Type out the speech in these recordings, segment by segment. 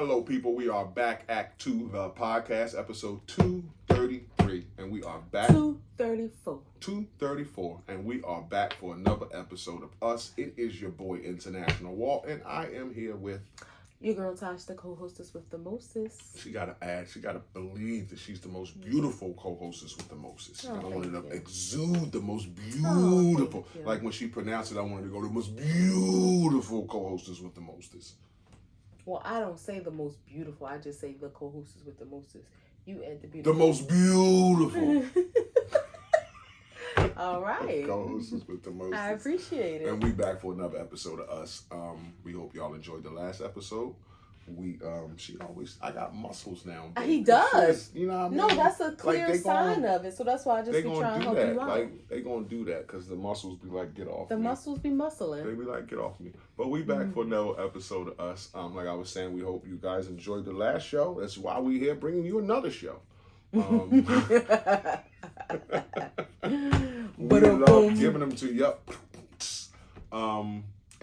Hello, people. We are back. Act 2, the podcast, episode 233. And we are back. 234. 234. And we are back for another episode of Us. It is your boy, International Walt. And I am here with... Your girl, Tosh, the co-hostess with the mostest. She got to believe that she's the most beautiful co-hostess with the mostest. Oh, I wanted to you. exude the most beautiful. You. Like when she pronounced it, I wanted to go, the most beautiful co-hostess with the mostest. Well, I don't say the most beautiful. I just say the co-hostess with the mostest. You add the beautiful. The most beautiful. All right. Co-hostess with the mostest. I appreciate it. And we back for another episode of Us. We hope y'all enjoyed the last episode. I got muscles now. He does. You know what I mean? No, that's a clear like sign of it. So that's why I just be trying to help you out. Like, they gonna do that because the muscles be like, get off the me. muscles be muscling. They be like, get off me. But we back for another episode of Us. Like I was saying, we hope you guys enjoyed the last show. That's why we here bringing you another show. We love giving them to you.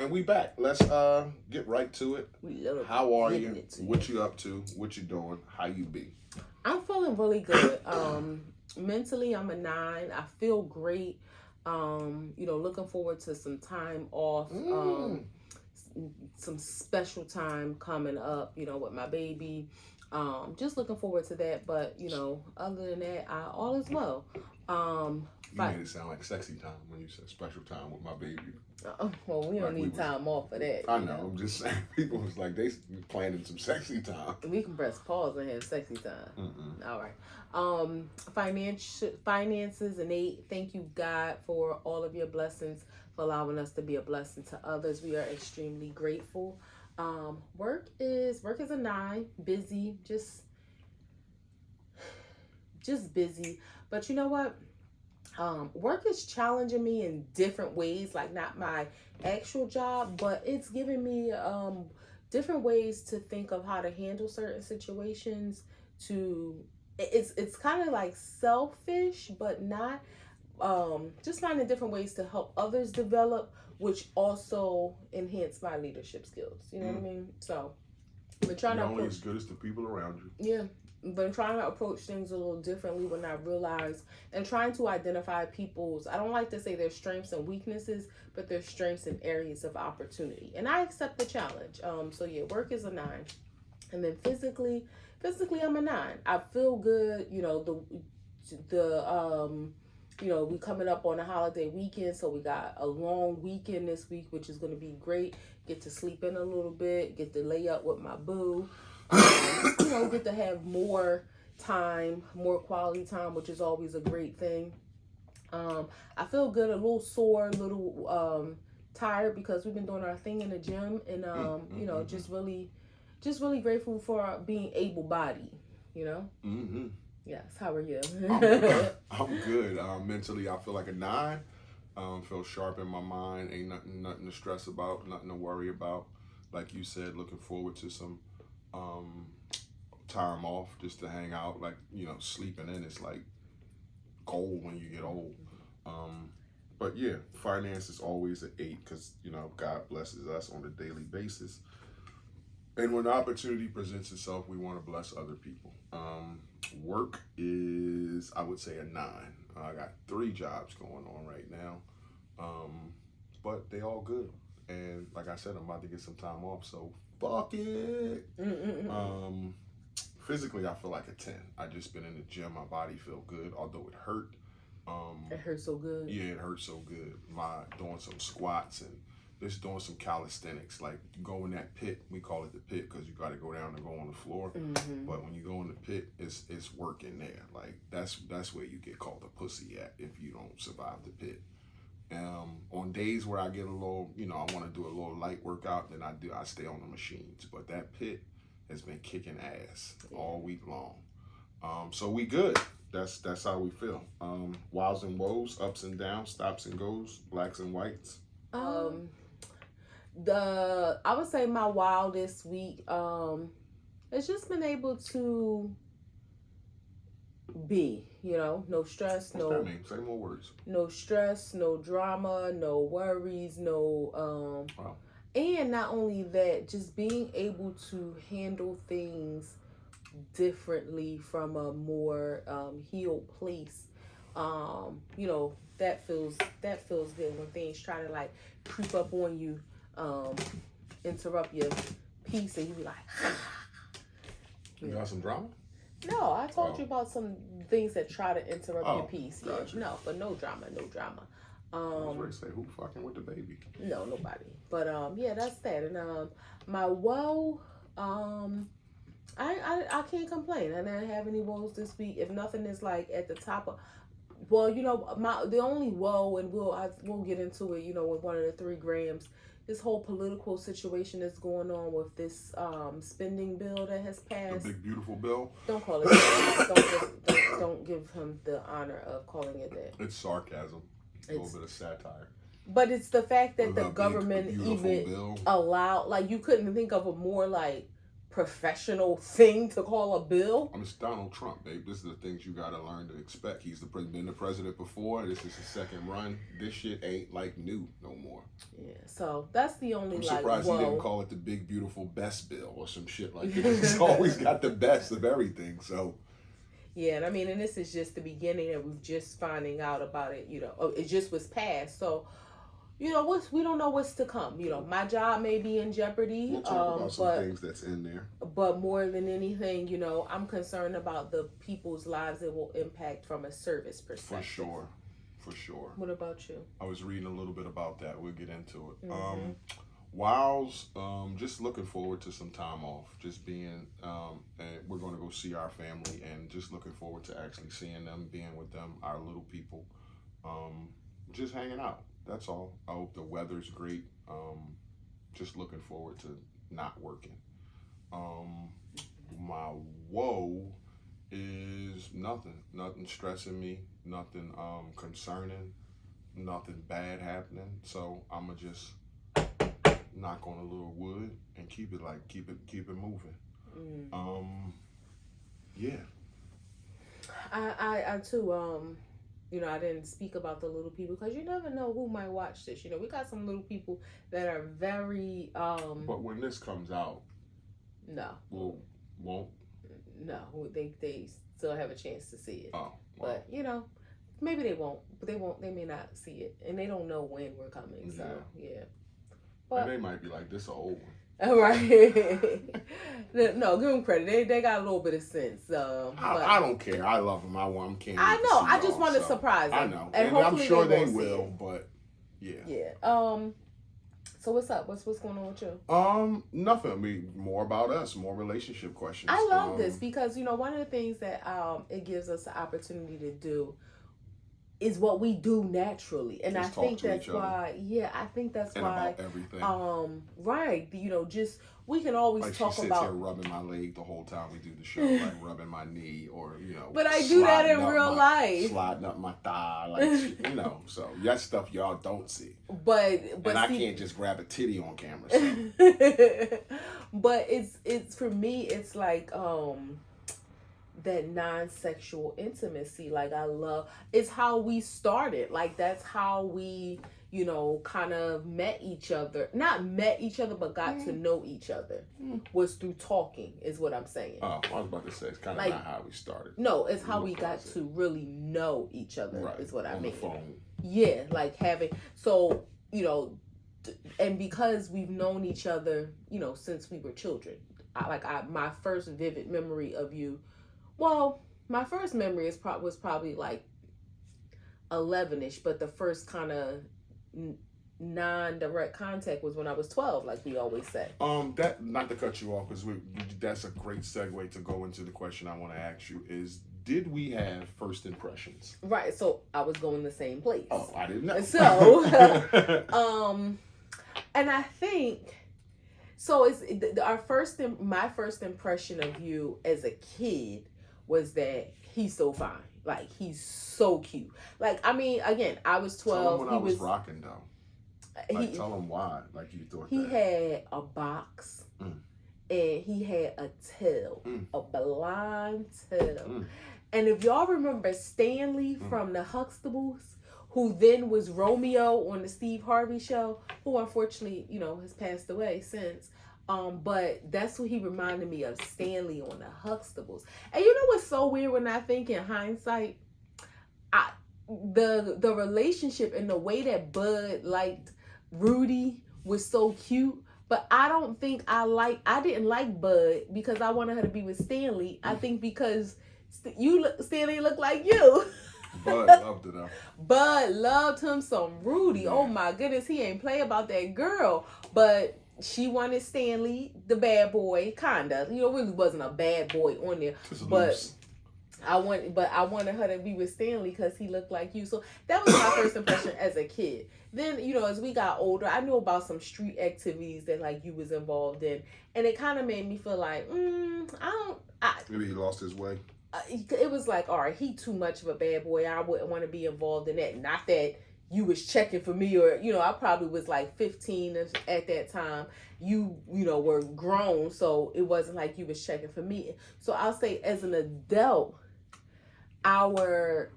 And we back. Let's get right to it. We love How are you? What you up to? What you doing? How you be? I'm feeling really good. Mentally, I'm a 9. I feel great. Looking forward to some time off. Some special time coming up, with my baby. Just looking forward to that. But, other than that, all is well. You made it sound like sexy time when you said special time with my baby. Well, we don't need time off for that. I know. I'm just saying. People was like, they planning some sexy time. We can press pause and have sexy time. All right. Finances and 8. Thank you, God, for all of your blessings, for allowing us to be a blessing to others. We are extremely grateful. Work is a 9. Busy, just busy. But you know what? Work is challenging me in different ways, like not my actual job, but it's giving me different ways to think of how to handle certain situations. It's kind of like selfish, but not. Just finding different ways to help others develop, which also enhance my leadership skills. You know what I mean? So, I've been trying You're to only as good as the people around you. Yeah. Been trying to approach things a little differently when I realize and trying to identify people's, I don't like to say their strengths and weaknesses, but their strengths and areas of opportunity. And I accept the challenge. So yeah, work is a 9. And then physically I'm a 9. I feel good, we coming up on a holiday weekend, so we got a long weekend this week, which is going to be great. Get to sleep in a little bit, get to lay up with my boo. Get to have more time, more quality time, which is always a great thing. I feel good, a little sore, a little tired because we've been doing our thing in the gym, and just really grateful for being able-bodied. Yes. How are you? I'm good. Mentally, I feel like a 9. Feel sharp in my mind. Ain't nothing to stress about, nothing to worry about. Like you said, looking forward to some time off just to hang out. Like, sleeping in is like gold when you get old. But yeah, finance is always an 8 because, God blesses us on a daily basis. And when the opportunity presents itself, we want to bless other people. Work is, I would say, a 9. I got 3 jobs going on right now. But they all good. And like I said, I'm about to get some time off, so fuck it. Physically, I feel like a 10. I just been in the gym. My body feel good, although it hurt. It hurts so good. Yeah, it hurts so good. Doing some squats and just doing some calisthenics. Like, you go in that pit. We call it the pit because you got to go down and go on the floor. But when you go in the pit, it's work in there. Like, that's where you get called a pussy at if you don't survive the pit. On days where I get a little, I want to do a little light workout, then I stay on the machines. But that pit has been kicking ass all week long. So we good. That's how we feel. Wows and woes, ups and downs, stops and goes, blacks and whites. I would say my wow this week, it's just been able to be, no stress, What's that mean? Say more words. No stress, no drama, no worries, no, Wow. And not only that, just being able to handle things differently from a more healed place. That feels good when things try to like creep up on you, interrupt your peace, and you be like, You got some drama? No, I told you about some things that try to interrupt your peace. Gotcha. Yeah, no, but no drama, no drama. I was ready to say, who fucking with the baby? No, nobody. But yeah, that's that. And my woe, I can't complain. I didn't have any woes this week. If nothing is like at the top of, well, the only woe, and we'll get into it. With one of the 3 grams, this whole political situation that's going on with this spending bill that has passed. The big beautiful bill. Don't call it. don't give him the honor of calling it that. It's sarcasm. A little bit of satire. But it's the fact that the big, government even bill. allowed, like, you couldn't think of a more like professional thing to call a bill. It's Donald Trump, babe. This is the things you gotta learn to expect. He's been the president before. This is his second run. This shit ain't like new no more. Yeah, so that's the only I'm surprised he didn't call it the big beautiful best bill or some shit like this. He's always got the best of everything. So. Yeah, and I mean, and this is just the beginning, and we're just finding out about it. It just was passed, so we don't know what's to come. My job may be in jeopardy. We'll talk about some things that's in there. But more than anything, I'm concerned about the people's lives it will impact from a service perspective. For sure. What about you? I was reading a little bit about that. We'll get into it. Mm-hmm. Wows, just looking forward to some time off. Just being, and we're going to go see our family, and just looking forward to actually seeing them, being with them, our little people, just hanging out. That's all. I hope the weather's great. Just looking forward to not working. My woe is nothing stressing me, nothing concerning, nothing bad happening. So I'ma just knock on a little wood and keep it moving. Yeah. I too, I didn't speak about the little people because you never know who might watch this. We got some little people that are very But when this comes out, no, won't. No, they still have a chance to see it. Oh, well. But maybe they won't. But they may not see it, and they don't know when we're coming. So yeah. But and they might be like, this is an old one. All right. No, give them credit. They got a little bit of sense. I don't care. I love them. I'm can't. I know. I just want to surprise them. I know, and I'm sure they will. But yeah. Yeah. So what's up? What's going on with you? Nothing. I mean, more about us. More relationship questions. I love this because one of the things that it gives us the opportunity to do is what we do naturally, and I think that's why. Yeah, I think that's why. About everything. Right. Just we can always like talk she sits about here rubbing my leg the whole time we do the show, like rubbing my knee, or But I do that in real life, sliding up my thigh, like So that stuff y'all don't see. But and I can't just grab a titty on camera. So. But it's for me. It's like that non-sexual intimacy. Like I love. It's how we started. Like that's how we. Kind of met each other. Not met each other, but got to know each other. Was through talking, is what I'm saying. Oh, I was about to say, it's kind of not how we started. No, it's how we got to really know each other, right. Is what I mean. On the phone. Yeah, like having, so, and because we've known each other, since we were children. My first vivid memory of you, my first memory was probably like 11-ish, but the first kind of non-direct contact was when I was 12, like we always say. That, not to cut you off, because that's a great segue to go into the question I want to ask you is, did we have first impressions? Right, so I was going the same place. Oh, I didn't know. So, and I think, so it's my first impression of you as a kid was that he's so fine. Like, he's so cute. Like, I mean, again, I was 12. Tell him when I was rocking, though. Tell him why. Like, you thought he had a box, and he had a tail, a blonde tail. And if y'all remember Stanley from the Huxtables, who then was Romeo on the Steve Harvey show, who unfortunately, has passed away since. But that's who he reminded me of, Stanley on the Huxtables. And you know what's so weird when I think in hindsight? The relationship and the way that Bud liked Rudy was so cute. But I don't think I didn't like Bud because I wanted her to be with Stanley. I think because Stanley looked like you. Bud loved it though. Bud loved him some Rudy. Yeah. Oh my goodness, he ain't play about that girl. But she wanted Stanley, the bad boy, kinda. Really wasn't a bad boy on there. Just but loose. I wanted her to be with Stanley because he looked like you. So that was my first impression as a kid. Then, as we got older, I knew about some street activities that like you was involved in, and it kind of made me feel like, maybe he lost his way. It was like, all right, he too much of a bad boy. I wouldn't want to be involved in that. Not that you was checking for me, or I probably was like 15 at that time. You were grown, so it wasn't like you was checking for me. So I'll say, as an adult, what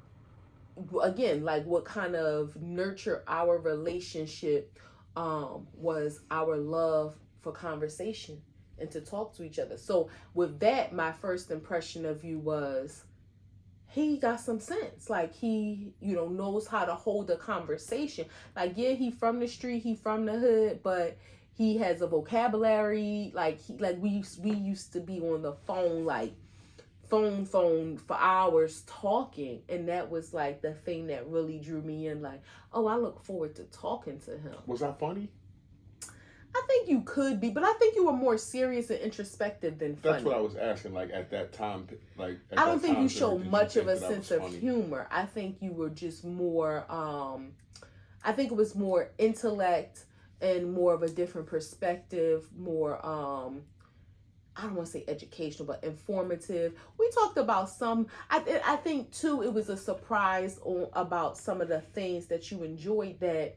kind of nurture our relationship was our love for conversation and to talk to each other. So with that, my first impression of you was, he got some sense. Like, he, knows how to hold a conversation. Like, yeah, he from the street, he from the hood, but he has a vocabulary. We used to be on the phone, phone for hours talking, and that was like the thing that really drew me in. Like, oh, I look forward to talking to him. Was I funny? I think you could be, but I think you were more serious and introspective than funny. That's what I was asking. Like, at that time, I don't think you showed much of a sense of humor. I think you were just more. I think it was more intellect and more of a different perspective. More. I don't want to say educational, but informative. We talked about some. I think too, it was a surprise about some of the things that you enjoyed that.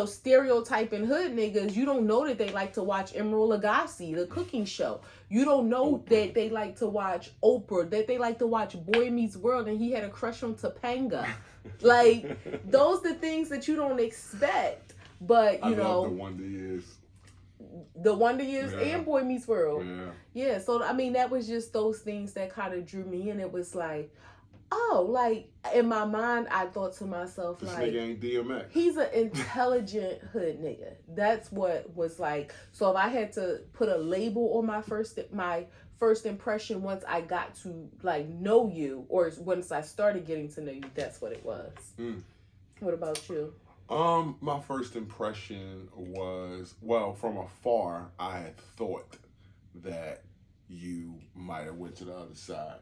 Stereotyping hood niggas, you don't know that they like to watch Emeril Lagasse, the cooking show. You don't know that they like to watch Oprah, that they like to watch Boy Meets World, and he had a crush on Topanga. Like, those the things that you don't expect. But, I love the Wonder Years. The Wonder Years and Boy Meets World. Yeah. So, I mean, that was just those things that kind of drew me in. It was like, oh, like, in my mind, I thought to myself, this like, nigga ain't DMX. He's an intelligent hood nigga. That's what was like. So if I had to put a label on my first impression once I got to, like, know you, or once I started getting to know you, that's what it was. What about you? My first impression was, well, from afar, I had thought that you might have went to the other side.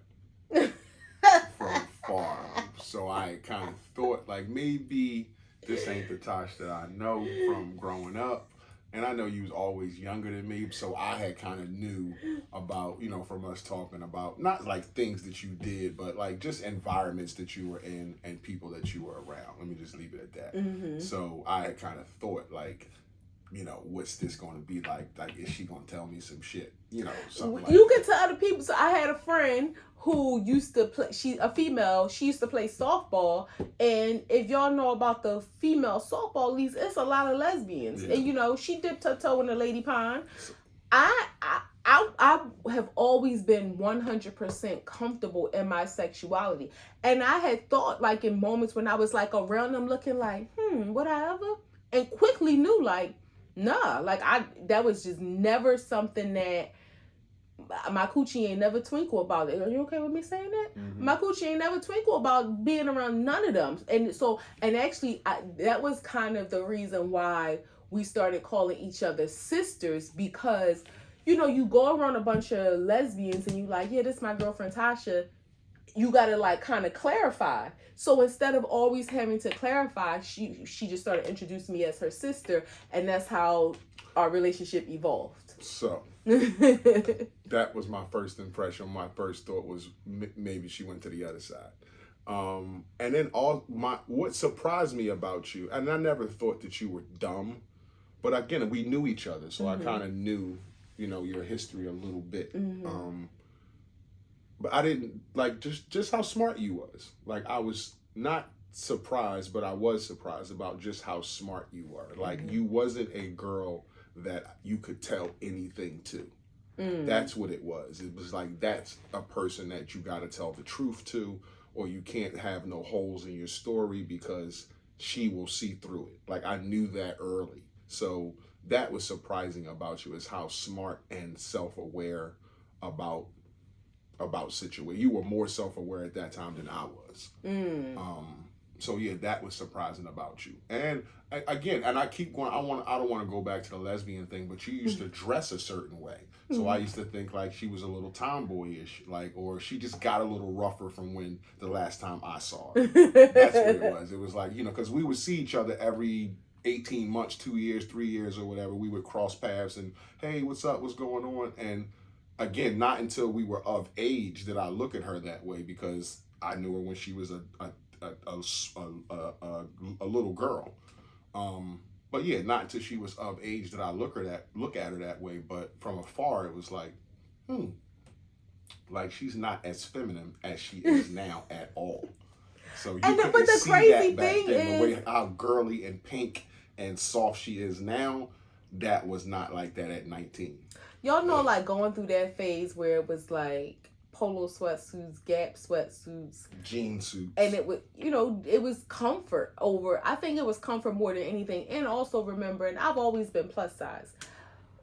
From far. So I kind of thought, like, maybe this ain't the Tosh that I know from growing up. And I know you was always younger than me, so I had kind of knew about, from us talking about, not like things that you did, but like just environments that you were in and people that you were around. Let me just leave it at that. Mm-hmm. So I had kind of thought, like, what's this going to be like? Like, is she going to tell me some shit? Something like you can tell other people. So I had a friend who used to play, she used to play softball, and if y'all know about the female softball leagues, it's a lot of lesbians. Yeah. And she dipped her toe in the lady pond. I have always been 100% comfortable in my sexuality, and I had thought, like, in moments when I was like around them looking like, would I ever? And quickly knew, like, nah, like, that was just never something that my coochie ain't never twinkle about it. Are you okay with me saying that? Mm-hmm. My coochie ain't never twinkle about being around none of them. And actually, that was kind of the reason why we started calling each other sisters, because, you go around a bunch of lesbians and you like, yeah, this is my girlfriend Tasha. You got to, like, kind of clarify. So instead of always having to clarify, she just started introducing me as her sister, and that's how our relationship evolved. So that was my first impression. My first thought was maybe she went to the other side. And then what surprised me about you, and I never thought that you were dumb, but again, we knew each other, so I kind of knew, your history a little bit. But I didn't, like, just how smart you was. Like, I was not surprised, but I was surprised about just how smart you were. Like, you wasn't a girl that you could tell anything to. That's what it was. It was like, that's a person that you got to tell the truth to, or you can't have no holes in your story because she will see through it. Like, I knew that early. So that was surprising about you, is how smart and self-aware about situation. You were more self-aware at that time than I was. So yeah, that was surprising about you. And again, and I keep going. I don't want to go back to the lesbian thing, but you used to dress a certain way. So I used to think like she was a little tomboyish, like, or she just got a little rougher from when the last time I saw her. That's what it was. It was like, you know, because we would see each other every 18 months, 2 years, 3 years, or whatever. We would cross paths and, hey, what's up? What's going on? And again, not until we were of age did I look at her that way, because I knew her when she was a little girl. But yeah, not until she was of age did I look at her that way. But from afar, it was like, like she's not as feminine as she is now at all. So you couldn't see that back then. The way how girly and pink and soft she is now, that was not like that at 19. Y'all know, like, going through that phase where it was like polo sweatsuits, Gap sweatsuits, jean suits, and it was, you know, it was comfort over. I think it was comfort more than anything, and also remembering I've always been plus size.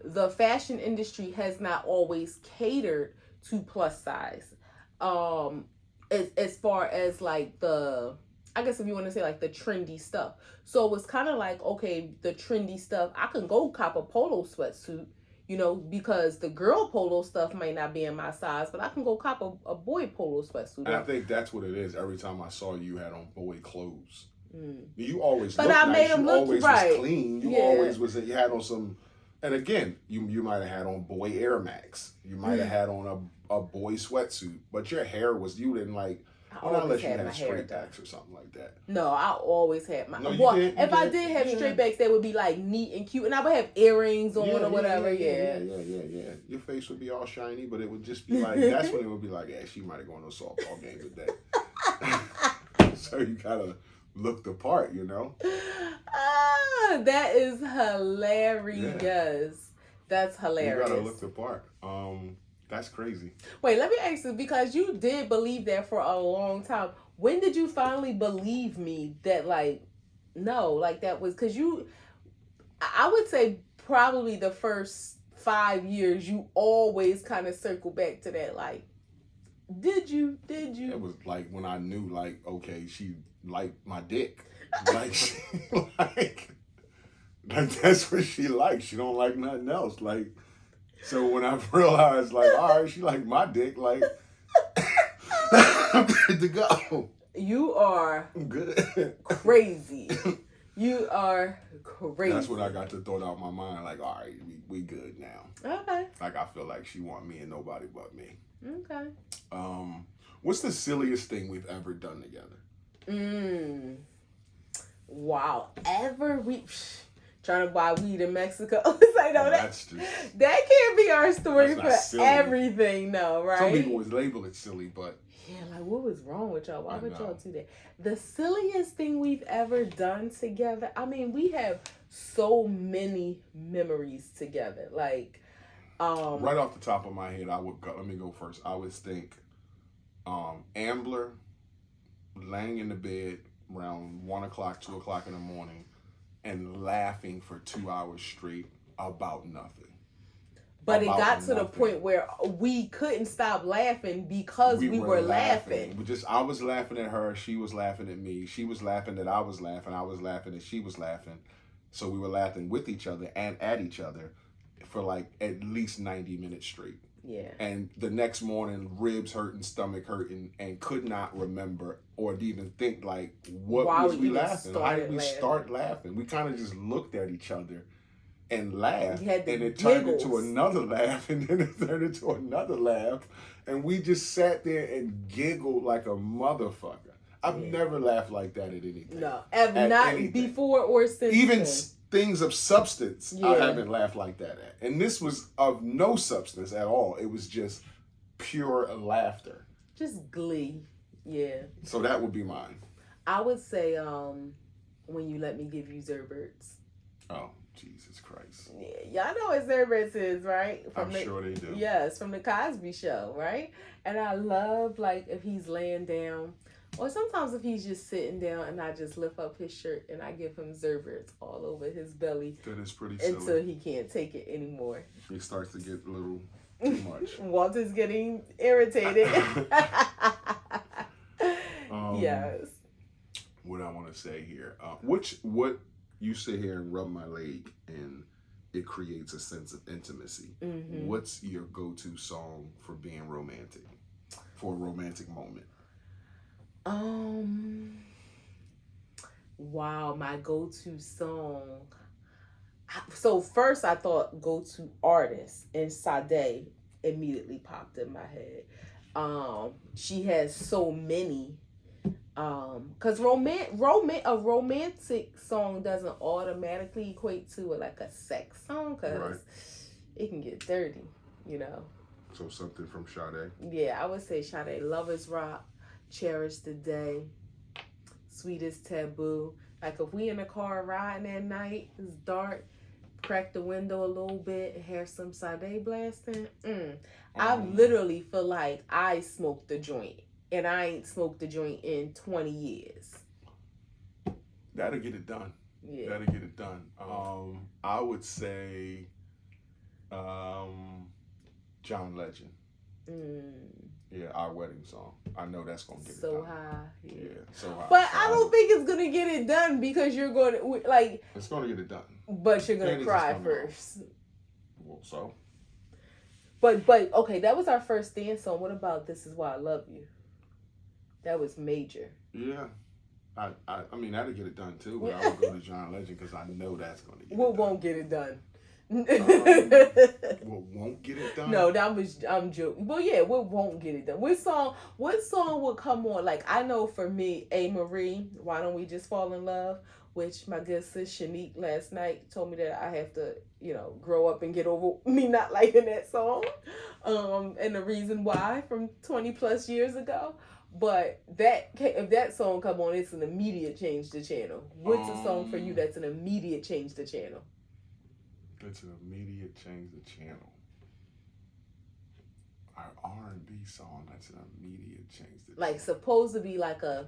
The fashion industry has not always catered to plus size. As far as like the, I guess if you want to say like the trendy stuff. So it was kind of like, okay, the trendy stuff, I can go cop a polo sweatsuit, you know, because the girl polo stuff might not be in my size, but I can go cop a boy polo sweatsuit. And I think that's what it is. Every time I saw you, had on boy clothes. You always but looked I nice. Made him you look always right. was clean. You always was. You had on some, and again, you might have had on boy Air Max. You might have had on a boy sweatsuit, but your hair was, you didn't like. Well, unless you had straight backs or something like that. No, I always had my. No, if I did have straight backs, they would be like neat and cute, and I would have earrings on or whatever. Yeah. Your face would be all shiny, but it would just be like, that's when it would be like, yeah, she might have gone to a softball game today. So you gotta look the part, you know. That is hilarious. Yeah. That's hilarious. You gotta look the part. That's crazy. Wait, let me ask you, because you did believe that for a long time. When did you finally believe me that, like, no, like that was, because I would say probably the first 5 years, you always kind of circle back to that, like, did you? It was like when I knew, like, okay, she liked my dick. Like, like that's what she likes. She don't like nothing else. Like, so when I realized, like, all right, she like my dick, like, I'm good to go. You are good. Crazy. You are crazy. That's when I got the thought out my mind, like, all right, we good now. Okay. Like, I feel like she want me and nobody but me. Okay. What's the silliest thing we've ever done together? Wow. Trying to buy weed in Mexico. Like, no, that can't be our story for everything, no, right? Some people would label it silly, but yeah, like, what was wrong with y'all? Why would y'all do that? The silliest thing we've ever done together, I mean, we have so many memories together. Like, right off the top of my head, let me go first. I would think Ambler laying in the bed around 1 o'clock, 2 o'clock in the morning, and laughing for 2 hours straight about nothing. But it got to the point where we couldn't stop laughing because we were laughing. I was laughing at her, she was laughing at me. She was laughing that I was laughing that she was laughing. So we were laughing with each other and at each other for like at least 90 minutes straight. Yeah. And the next morning, ribs hurting, stomach hurting, and could not remember or even think, like, what was we laughing? How did we start laughing? We kind of just looked at each other and laughed, and it turned into another laugh, and then it turned into another laugh, and we just sat there and giggled like a motherfucker. I've never laughed like that at anything. No, not before or since. Even things of substance, I haven't laughed like that at. And this was of no substance at all. It was just pure laughter. Just glee. Yeah. So that would be mine. I would say when you let me give you Zerberts. Oh, Jesus Christ. Yeah, y'all know what Zerberts is, right? Sure they do. Yes, from the Cosby Show, right? And I love, like, if he's laying down, or sometimes if he's just sitting down and I just lift up his shirt and I give him Zerberts all over his belly. That is pretty silly. Until he can't take it anymore. He starts to get a little too much. Walter's getting irritated. Yes. What I want to say here, what you sit here and rub my leg and it creates a sense of intimacy. Mm-hmm. What's your go-to song for being romantic, for a romantic moment? Wow, my go-to song. So first I thought go-to artist, and Sade immediately popped in my head. She has so many. Cause a romantic song doesn't automatically equate to like a sex song, cause it can get dirty, you know. So something from Sade. Yeah, I would say Sade. Lovers Rock, Cherish the Day, Sweetest Taboo. Like if we in the car riding at night, it's dark, crack the window a little bit, have some Sade blasting. I literally feel like I smoked the joint. And I ain't smoked the joint in 20 years. That'll get it done. Yeah. That'll get it done. I would say John Legend. Yeah, Our Wedding Song. I know that's going to get it done. So high. Yeah, So High. But I don't think it's going to get it done because you're going to, like... It's going to get it done. But you're going to cry first. Well, so? But, okay, that was our first dance song. What about This Is Why I Love You? That was major. Yeah. I mean, that'll get it done too, but I would go to John Legend because I know that's going to get it done. What won't get it done? What won't get it done? No, I'm joking. Well, yeah, what won't get it done? What song would come on? Like, I know for me, A. Marie, Why Don't We Just Fall in Love? Which my good sis Shanique last night told me that I have to, grow up and get over me not liking that song. And the reason why from 20 plus years ago. But if that song come on, it's an immediate change to channel. What's a song for you that's an immediate change to channel? It's an immediate change to channel. Our R&B song that's an immediate change to channel. Like supposed to be like a,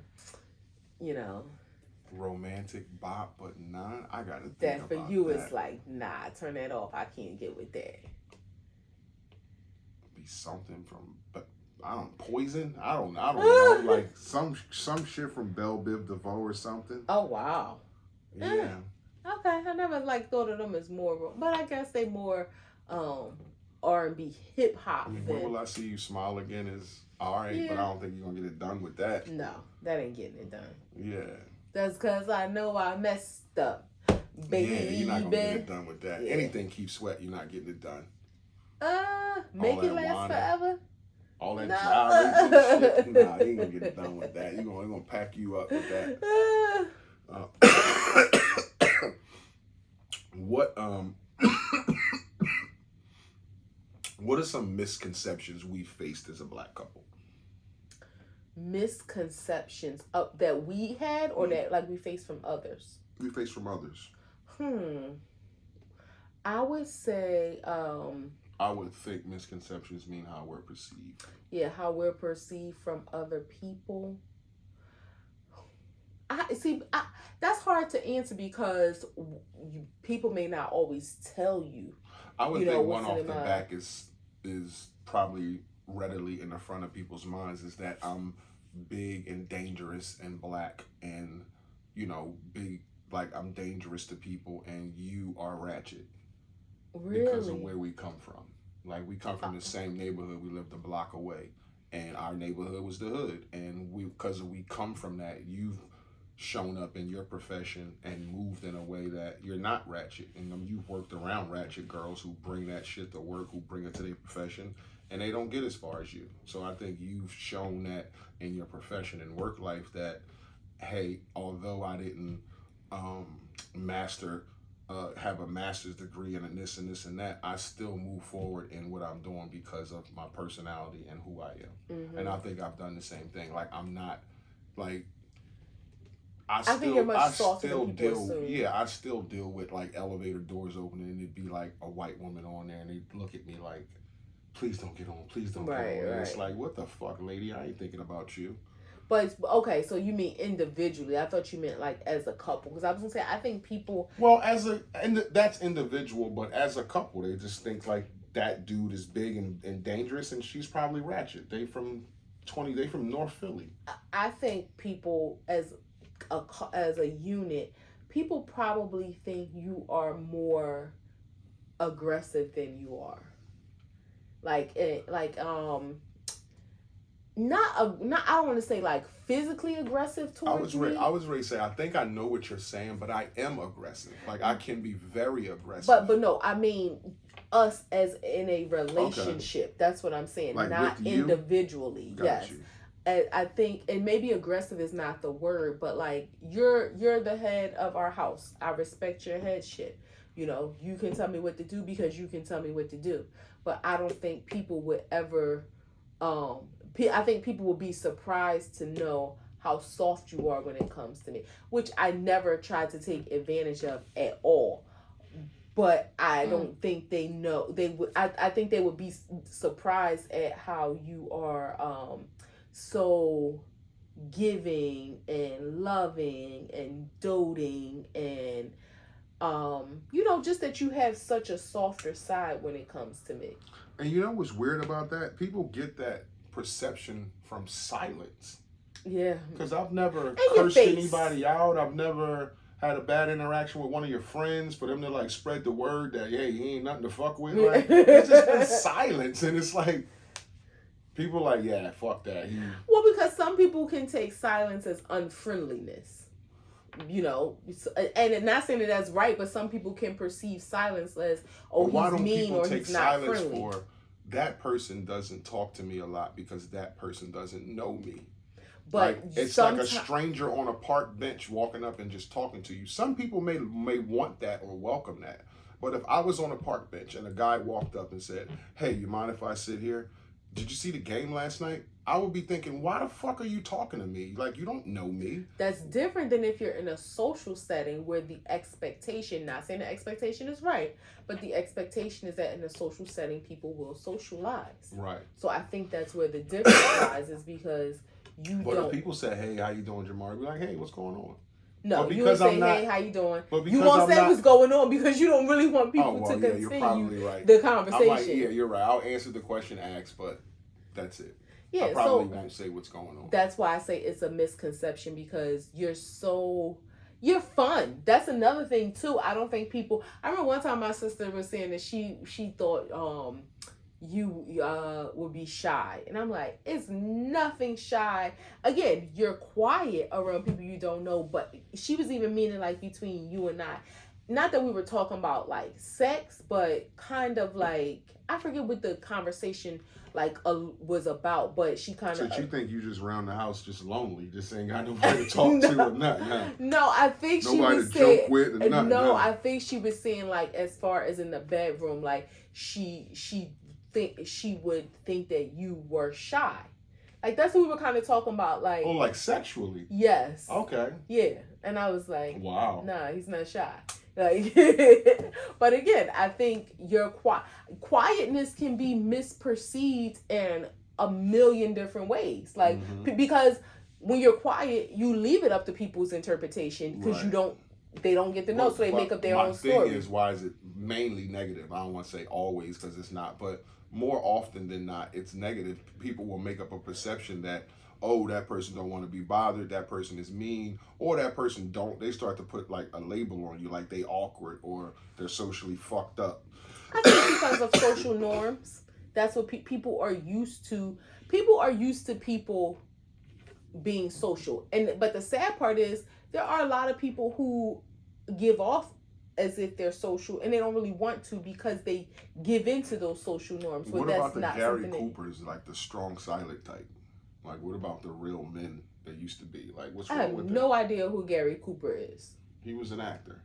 romantic bop, but nah, I gotta think that about for you that. It's like, nah, turn that off. I can't get with that. Be something from, but I don't Poison. I don't know. Like some shit from Belle Biv DeVoe or something. Oh wow. Yeah. Okay, I never thought of them as more, but I guess they more R&B hip hop. I mean, When Will I See You Smile Again is alright, but I don't think you're gonna get it done with that. No, that ain't getting it done. Yeah. That's because I know I messed up, baby. Yeah, you're not gonna get it done with that. Yeah. Anything Keep Sweat, you're not getting it done. Make It Last Forever. All that child shit. Nah, you ain't gonna get it done with that. They're gonna pack you up with that. What are some misconceptions we faced as a black couple? Misconceptions that we had or that like we faced from others? We faced from others. I would say I would think misconceptions mean how we're perceived. Yeah, how we're perceived from other people. That's hard to answer because people may not always tell you. I would think one off the back is probably readily in the front of people's minds is that I'm big and dangerous and black and big, like I'm dangerous to people and you are ratchet. Really? Because of where we come from. Like we come from the same neighborhood. We lived a block away and our neighborhood was the hood, and because we come from that, you've shown up in your profession and moved in a way that you're not ratchet, and you've worked around ratchet girls who bring that shit to work, who bring it to their profession, and they don't get as far as you. So I think you've shown that in your profession and work life that, hey, although I didn't have a master's degree in this and this and that, I still move forward in what I'm doing because of my personality and who I am. Mm-hmm. And I think I've done the same thing. Like I'm not like I think you're much softer still than people deal. assume. Yeah, I still deal with like elevator doors opening and it'd be like a white woman on there and they look at me like, please don't get on, please don't get on. And it's like, what the fuck, lady? I ain't thinking about you. But okay, so you mean individually? I thought you meant like as a couple, because I was gonna say I think people. Well, that's individual, but as a couple, they just think like that dude is big and dangerous, and she's probably ratchet. They from North Philly. I think people as a unit, people probably think you are more aggressive than you are. Not I don't want to say like physically aggressive towards me. I was ready to say I think I know what you're saying, but I am aggressive. Like I can be very aggressive. But no, I mean us as in a relationship. Okay. That's what I'm saying. Like not individually. Yes. You. And I think, and maybe aggressive is not the word, but like you're the head of our house. I respect your headship. You know, you can tell me what to do because you can tell me what to do. But I don't think people would ever I think people will be surprised to know how soft you are when it comes to me, which I never tried to take advantage of at all. But I don't think they know. They would. I think they would be surprised at how you are so giving and loving and doting and just that you have such a softer side when it comes to me. And you know what's weird about that? People get that perception from silence. Yeah. Because I've never cursed anybody out. I've never had a bad interaction with one of your friends for them to like spread the word that, hey, he ain't nothing to fuck with. Like, it's just been silence. And it's like, people like, yeah, fuck that. Well, because some people can take silence as unfriendliness. You know, and not saying that that's right, but some people can perceive silence as, he's mean or he's not friendly. For that person doesn't talk to me a lot because that person doesn't know me. But like, it's like a stranger on a park bench walking up and just talking to you. Some people may want that or welcome that. But if I was on a park bench and a guy walked up and said, hey, you mind if I sit here? Did you see the game last night? I would be thinking, why the fuck are you talking to me? Like, you don't know me. That's different than if you're in a social setting where the expectation, not saying the expectation is right, but the expectation is that in a social setting, people will socialize. Right. So I think that's where the difference lies, is because But if people say, hey, how you doing, Jamar? Be like, hey, what's going on? No, you would say, hey, how you doing? You won't say what's going on because you don't really want people to continue you're probably right. the conversation. I'm like, yeah, you're right. I'll answer the question asked, but that's it. Yeah, I probably won't say what's going on. That's why I say it's a misconception, because you're fun. That's another thing too. I don't think people. I remember one time my sister was saying that she thought you would be shy, and I'm like, it's nothing shy. Again, you're quiet around people you don't know, but she was even meaning like between you and I. Not that we were talking about like sex, but kind of like, I forget what the conversation was about, but she kind of. So you think you just around the house just lonely, just ain't got nobody to talk to or nothing? Huh? No, I think nobody she was to saying. Joke with or nothing, no, I think she was saying like as far as in the bedroom, like she would think that you were shy. Like that's what we were kind of talking about, like. Oh, like sexually. Yes. Okay. Yeah, and I was like, wow. Nah, he's not shy. Like, but again, I think your quietness can be misperceived in a million different ways. Like, because when you're quiet, you leave it up to people's interpretation because they don't get to know, so they make up their own story. My thing is, why is it mainly negative? I don't want to say always because it's not, but more often than not, it's negative. People will make up a perception that, oh, that person don't want to be bothered, that person is mean, or that person don't. They start to put like a label on you, like they awkward or they're socially fucked up. I think because of social norms, that's what people are used to. People are used to people being social, but the sad part is there are a lot of people who give off as if they're social and they don't really want to because they give into those social norms. What about the Gary Coopers, like the strong silent type? Like, what about the real men that used to be? Like, what's wrong with that? I have no idea who Gary Cooper is. He was an actor.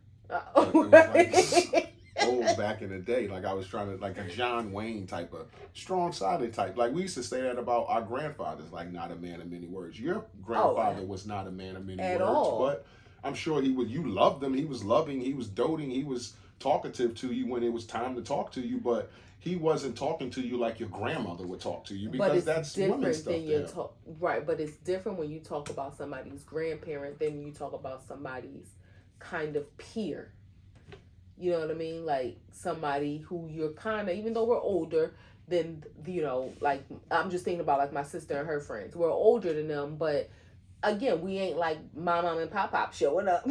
old back in the day. Like I was trying to, like a John Wayne type of strong-sided type. Like we used to say that about our grandfathers, like not a man of many words. Your grandfather was not a man of many at words, all. but I'm sure he was. You loved him. He was loving. He was doting. He was talkative to you when it was time to talk to you, but he wasn't talking to you like your grandmother would talk to you, because that's women stuff. Right, but it's different when you talk about somebody's grandparent than you talk about somebody's kind of peer. You know what I mean? Like somebody who you're kind of, even though we're older than, you know, like I'm just thinking about like my sister and her friends. We're older than them, but again, we ain't like mom and pop showing up.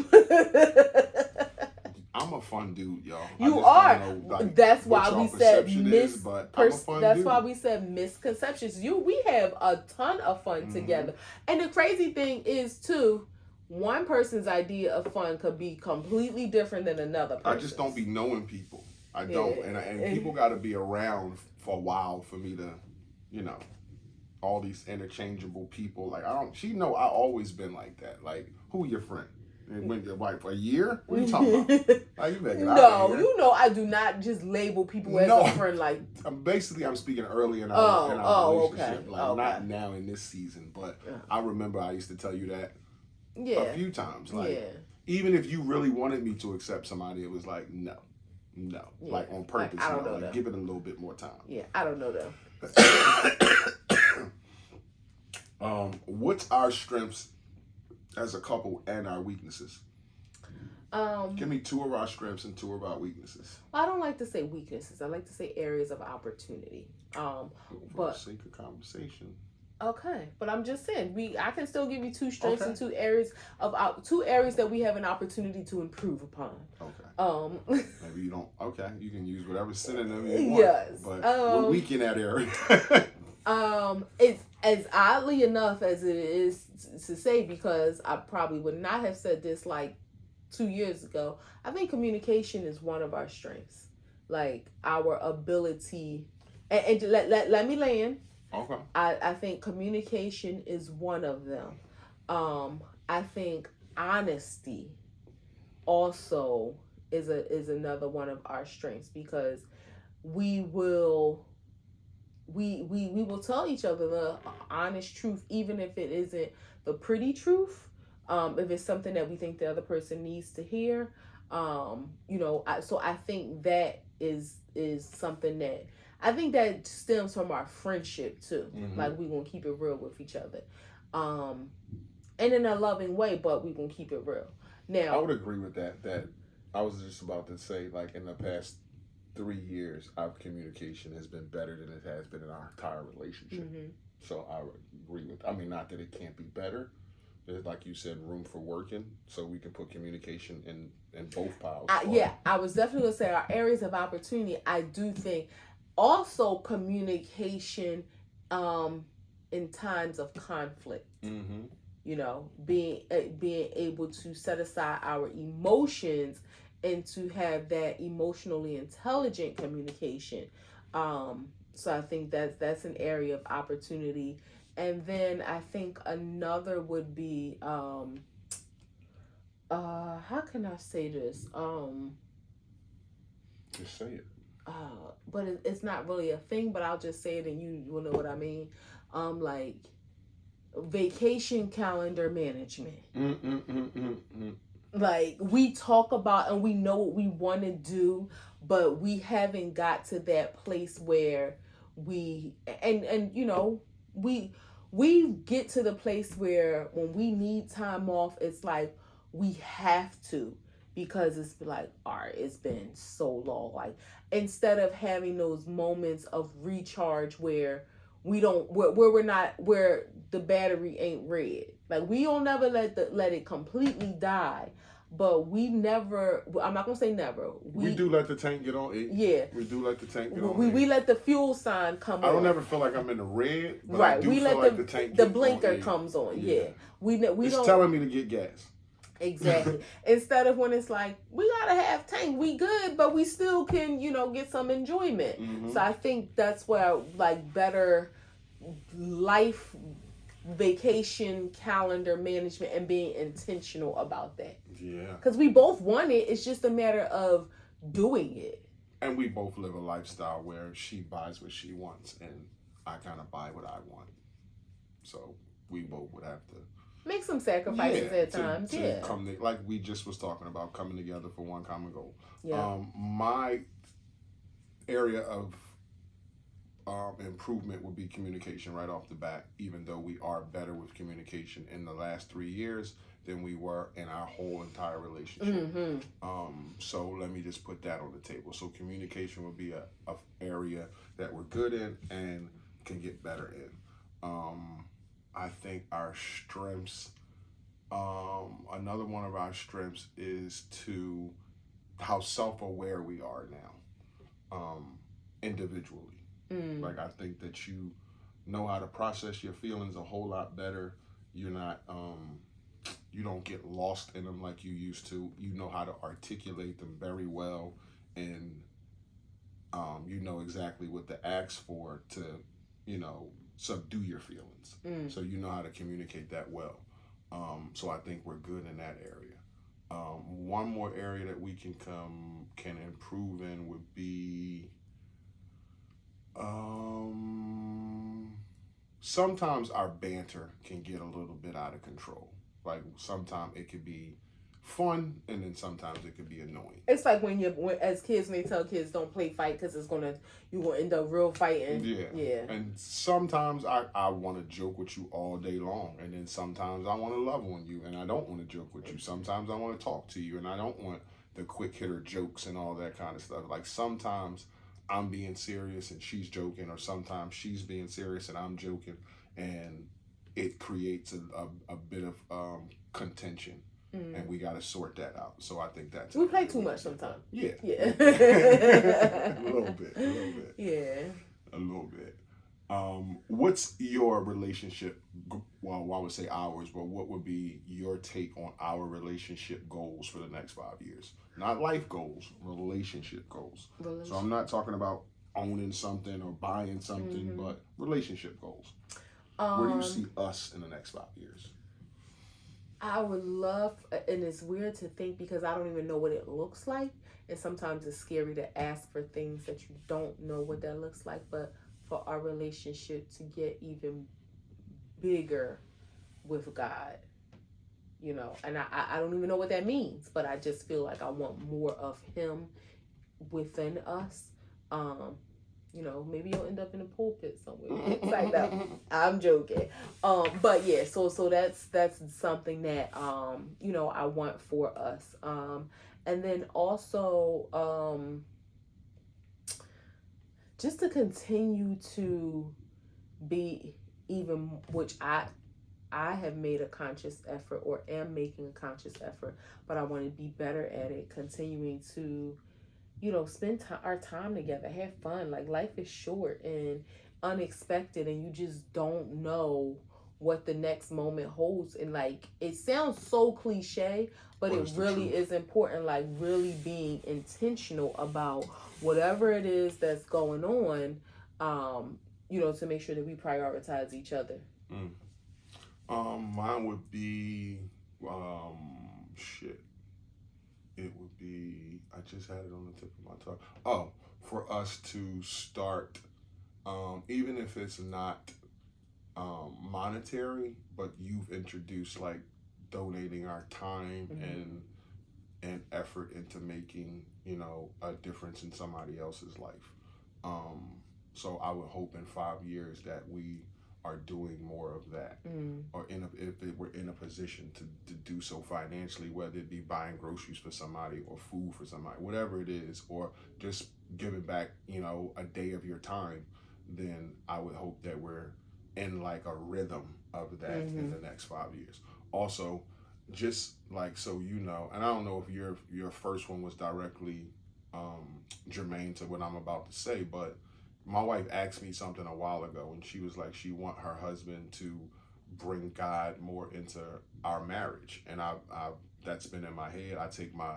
I'm a fun dude, y'all. You are. Know, like, that's why we said that's why we said misconceptions. We have a ton of fun together. And the crazy thing is too, one person's idea of fun could be completely different than another person's. I just don't be knowing people. I don't. And people got to be around for a while for me to, you know, all these interchangeable people. Like I always been like that. Like, who your friend? When you're like a year? What are you talking about? Like, you making no, you know I do not just label people as a friend. Like I'm speaking early in our relationship. Okay. Like not now in this season, but I remember I used to tell you that a few times. Like even if you really wanted me to accept somebody, it was like no, like on purpose. Like, I don't know like give it a little bit more time. Yeah, I don't know though. What's our strengths as a couple and our weaknesses? Give me two of our strengths and two of our weaknesses. I don't like to say weaknesses. I like to say areas of opportunity. For the sake of conversation. Okay, but I'm just saying I can still give you two strengths and two areas that we have an opportunity to improve upon. Okay. Maybe you don't. Okay, you can use whatever synonym you want. Yes. But we're weak in that area. It's as oddly enough as it is to say, because I probably would not have said this like 2 years ago. I think communication is one of our strengths, like our ability. And let me land. Okay. I think communication is one of them. I think honesty also is another one of our strengths, because we will tell each other the honest truth, even if it isn't the pretty truth. If it's something that we think the other person needs to hear, so I think that is something that I think that stems from our friendship too. Like we gonna keep it real with each other, and in a loving way, but we gonna keep it real. Now, I would agree with that. That I was just about to say, like in the past 3 years, our communication has been better than it has been in our entire relationship. So I would agree with. I mean, not that it can't be better. There's, like you said, room for working, so we can put communication in both piles. I was definitely gonna say our areas of opportunity. I do think also communication in times of conflict. You know, being able to set aside our emotions and to have that emotionally intelligent communication. So I think that's an area of opportunity. And then I think another would be how can I say this? Just say it. But it's not really a thing, but I'll just say it and you will know what I mean. Like vacation calendar management. Like we talk about and we know what we want to do, but we haven't got to that place where we we get to the place where when we need time off, it's like we have to, because it's like, all right, it's been so long. Like instead of having those moments of recharge where where the battery ain't red. Like we don't never let it completely die, but we never. I'm not gonna say never. We do let the tank get on. Yeah, we do let the tank get on. We let the fuel sign come on. I don't ever feel like I'm in the red, but right. I do we feel let like the tank the blinker comes on. Yeah, we it's don't. telling me to get gas. Exactly. Instead of when it's like, we gotta have tank, we good, but we still can, get some enjoyment. So I think that's where like better life vacation calendar management and being intentional about that. Yeah. Because we both want it. It's just a matter of doing it. And we both live a lifestyle where she buys what she wants and I kind of buy what I want. So we both would have to make some sacrifices at times. To come like we just was talking about, coming together for one common goal. Yeah. My area of improvement would be communication right off the bat, even though we are better with communication in the last 3 years than we were in our whole entire relationship. So let me just put that on the table. So communication would be a area that we're good in and can get better in. I think our strengths, another one of our strengths is to how self-aware we are now, individually. Like, I think that you know how to process your feelings a whole lot better. You're not, you don't get lost in them like you used to. You know how to articulate them very well, and you know exactly what to ask for to, subdue your feelings. So you know how to communicate that well. So I think we're good in that area. One more area that we can improve in would be sometimes our banter can get a little bit out of control. Like, sometimes it could be fun, and then sometimes it could be annoying. It's like when as kids, they tell kids don't play fight because you're gonna end up real fighting. Yeah. And sometimes I want to joke with you all day long, and then sometimes I want to love on you, and I don't want to joke with you. Sometimes I want to talk to you, and I don't want the quick hitter jokes and all that kind of stuff. Like, sometimes I'm being serious and she's joking, or sometimes she's being serious and I'm joking, and it creates a bit of contention. And we got to sort that out. So I think that's... We play too much sometimes. Yeah. Yeah. a little bit. Yeah. A little bit. What's your relationship, well, I would say ours, but what would be your take on our relationship goals for the next 5 years? Not life goals, relationship goals. So I'm not talking about owning something or buying something, but relationship goals. Where do you see us in the next 5 years? I would love, and it's weird to think because I don't even know what it looks like. And sometimes it's scary to ask for things that you don't know what that looks like. But for our relationship to get even bigger with God, and I don't even know what that means, but I just feel like I want more of Him within us. Maybe you'll end up in a pulpit somewhere. It's like that. I'm joking. But yeah, so that's something that I want for us. And then also just to continue to be even, which I have made a conscious effort, or am making a conscious effort, but I want to be better at it, continuing to spend our time together, have fun. Like, life is short and unexpected, and you just don't know what the next moment holds. And like, it sounds so cliche, but it really is important. Like, really being intentional about whatever it is that's going on, to make sure that we prioritize each other. Mine would be, it would be, I just had it on the tip of my tongue. Oh, for us to start, even if it's not monetary, but you've introduced like donating our time and effort into making, a difference in somebody else's life. So I would hope in 5 years that we are doing more of that, or if we're in a position to do so financially, whether it be buying groceries for somebody or food for somebody, whatever it is, or just giving back, a day of your time, then I would hope that we're in like a rhythm of that in the next 5 years. Also, just like, so and I don't know if your first one was directly germane to what I'm about to say, but my wife asked me something a while ago, and she was like, she want her husband to bring God more into our marriage. And I that's been in my head. I take my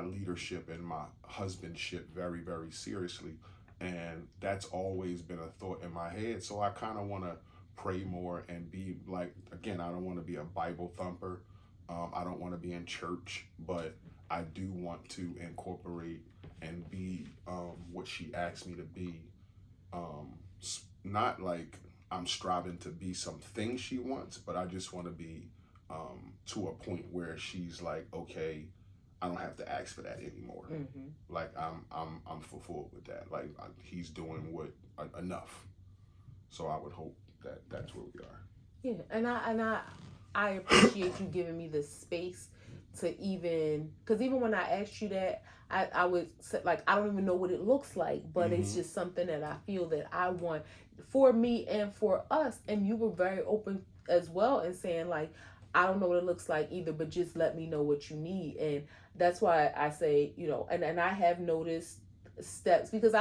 leadership and my husbandship very, very seriously. And that's always been a thought in my head. So I kind of want to pray more and be like, again, I don't want to be a Bible thumper. I don't want to be in church, but I do want to incorporate and be what she asked me to be. Not like I'm striving to be something she wants, but I just want to be to a point where she's like, okay, I don't have to ask for that anymore. Like I'm fulfilled with that. Like he's doing what enough. So I would hope that that's where we are. Yeah, and I appreciate you giving me the space to because even when I asked you that, I would say, like, I don't even know what it looks like, but it's just something that I feel that I want for me and for us. And you were very open as well and saying, like, I don't know what it looks like either, but just let me know what you need. And that's why I say, and I have noticed steps, because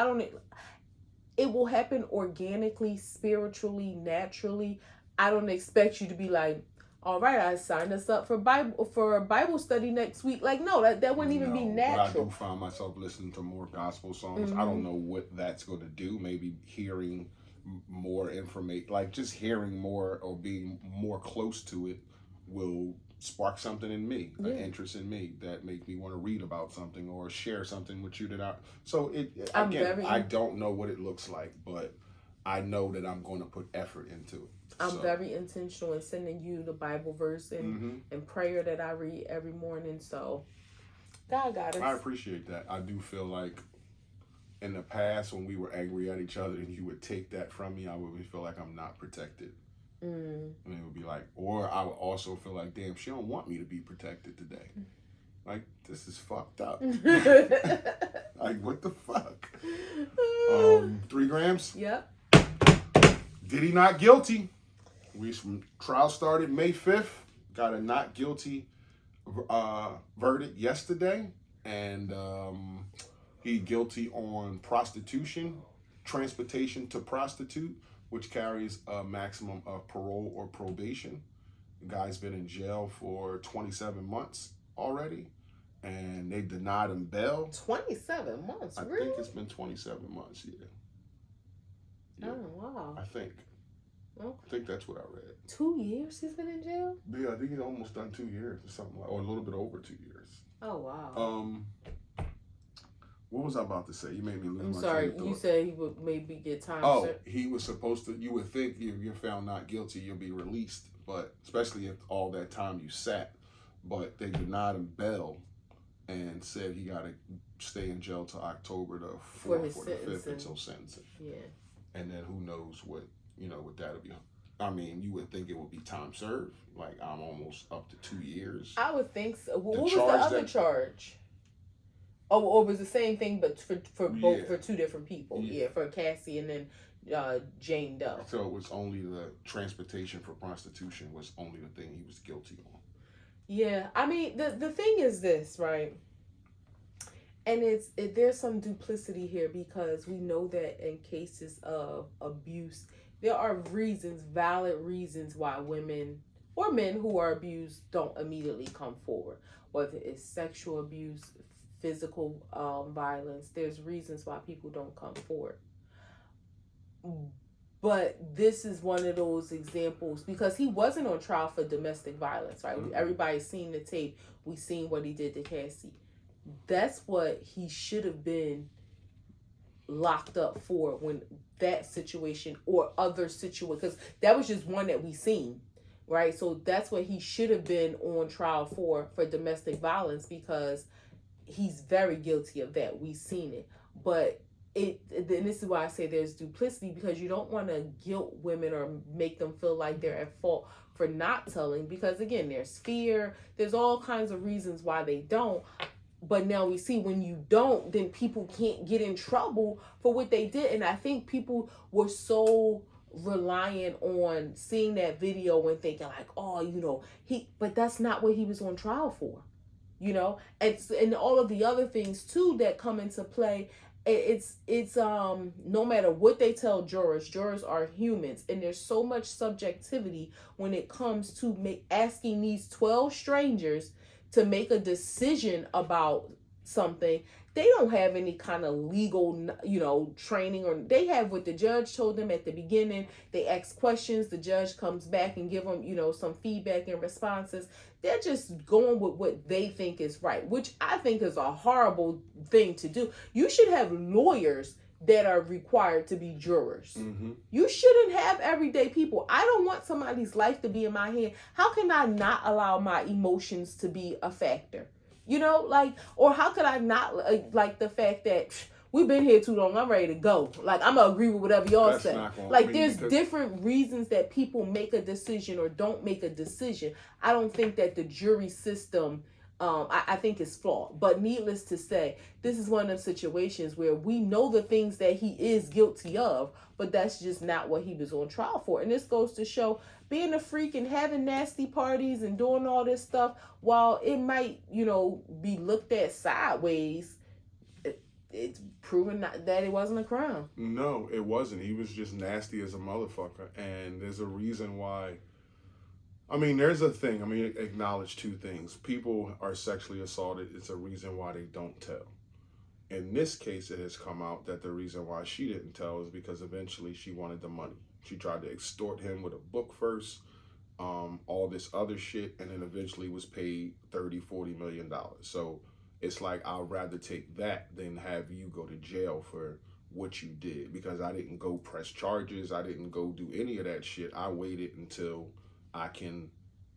it will happen organically, spiritually, naturally. I don't expect you to be like, all right, I signed us up for a Bible study next week. Like, no, that wouldn't even be natural. But I do find myself listening to more gospel songs. I don't know what that's going to do. Maybe hearing more information, like just hearing more or being more close to it will spark something in me, an interest in me that make me want to read about something or share something with you I don't know what it looks like, but I know that I'm going to put effort into it. I'm very intentional in sending you the Bible verse and prayer that I read every morning. So God got us. I appreciate that. I do feel like in the past when we were angry at each other and you would take that from me, I would feel like I'm not protected. And it would be like, or I would also feel like, damn, she don't want me to be protected today. Like, this is fucked up. Like, what the fuck? 3 grams? Yep. Diddy not guilty. Trial started May 5th. Got a not guilty verdict yesterday. And he guilty on prostitution, transportation to prostitute, which carries a maximum of parole or probation. The guy's been in jail for 27 months already, and they denied him bail. 27 months, I really? think it's been 27 months, yeah. Oh, wow. I think. Okay. I think that's what I read. 2 years he's been in jail? Yeah, I think he's almost done 2 years or something, or a little bit over 2 years. Oh, wow. What was I about to say? You made me lose I'm my sorry. train of thought. You said he would maybe get time. He was supposed to. You would think if you're found not guilty, you'll be released. But especially if all that time you sat, but they denied him bail and said he got to stay in jail till October the 4th or the 5th until sentencing. Yeah. And then who knows what that'll be. I mean, you would think it would be time served. Like, I'm almost up to 2 years. I would think so. What was the other charge? Oh, or was the same thing, but for both, for 2 different people. Yeah, for Cassie and then Jane Doe. So it was only the transportation for prostitution was only the thing he was guilty on. Yeah, I mean, the thing is this, right? And there's some duplicity here, because we know that in cases of abuse, there are valid reasons why women or men who are abused don't immediately come forward. Whether it's sexual abuse, physical violence, there's reasons why people don't come forward. But this is one of those examples, because he wasn't on trial for domestic violence, right? Everybody's seen the tape. We've seen what he did to Cassie. That's what he should have been locked up for, when that situation or other situation, because that was just one that we seen, right? So that's what he should have been on trial for domestic violence, because he's very guilty of that. We've seen it. But and this is why I say there's duplicity, because you don't want to guilt women or make them feel like they're at fault for not telling, because again, there's fear, there's all kinds of reasons why they don't. But now we see when you don't, then people can't get in trouble for what they did. And I think people were so reliant on seeing that video and thinking like, oh, but that's not what he was on trial for, and all of the other things too that come into play. It's no matter what they tell jurors are humans, and there's so much subjectivity when it comes to asking these 12 strangers to make a decision about something they don't have any kind of legal, training, or they have what the judge told them at the beginning. They ask questions, the judge comes back and give them, some feedback and responses. They're just going with what they think is right, which I think is a horrible thing to do. You should have lawyers that are required to be jurors. Mm-hmm. You shouldn't have everyday people. I don't want somebody's life to be in my hand. How can I not allow my emotions to be a factor? Or how could I not like the fact that we've been here too long, I'm ready to go. Like, I'm gonna agree with whatever y'all say. Like, there's different reasons that people make a decision or don't make a decision. I don't think that the jury system, I think is flawed. But needless to say, this is one of those situations where we know the things that he is guilty of, but that's just not what he was on trial for. And this goes to show, being a freak and having nasty parties and doing all this stuff, while it might, be looked at sideways, it's proven that it wasn't a crime. No, it wasn't. He was just nasty as a motherfucker. And there's a reason why. There's a thing. Acknowledge two things. People are sexually assaulted. It's a reason why they don't tell. In this case, it has come out that the reason why she didn't tell is because eventually she wanted the money. She tried to extort him with a book first, all this other shit, and then eventually was paid $30-40 million. So it's like, I'd rather take that than have you go to jail for what you did, because I didn't go press charges. I didn't go do any of that shit. I waited until I can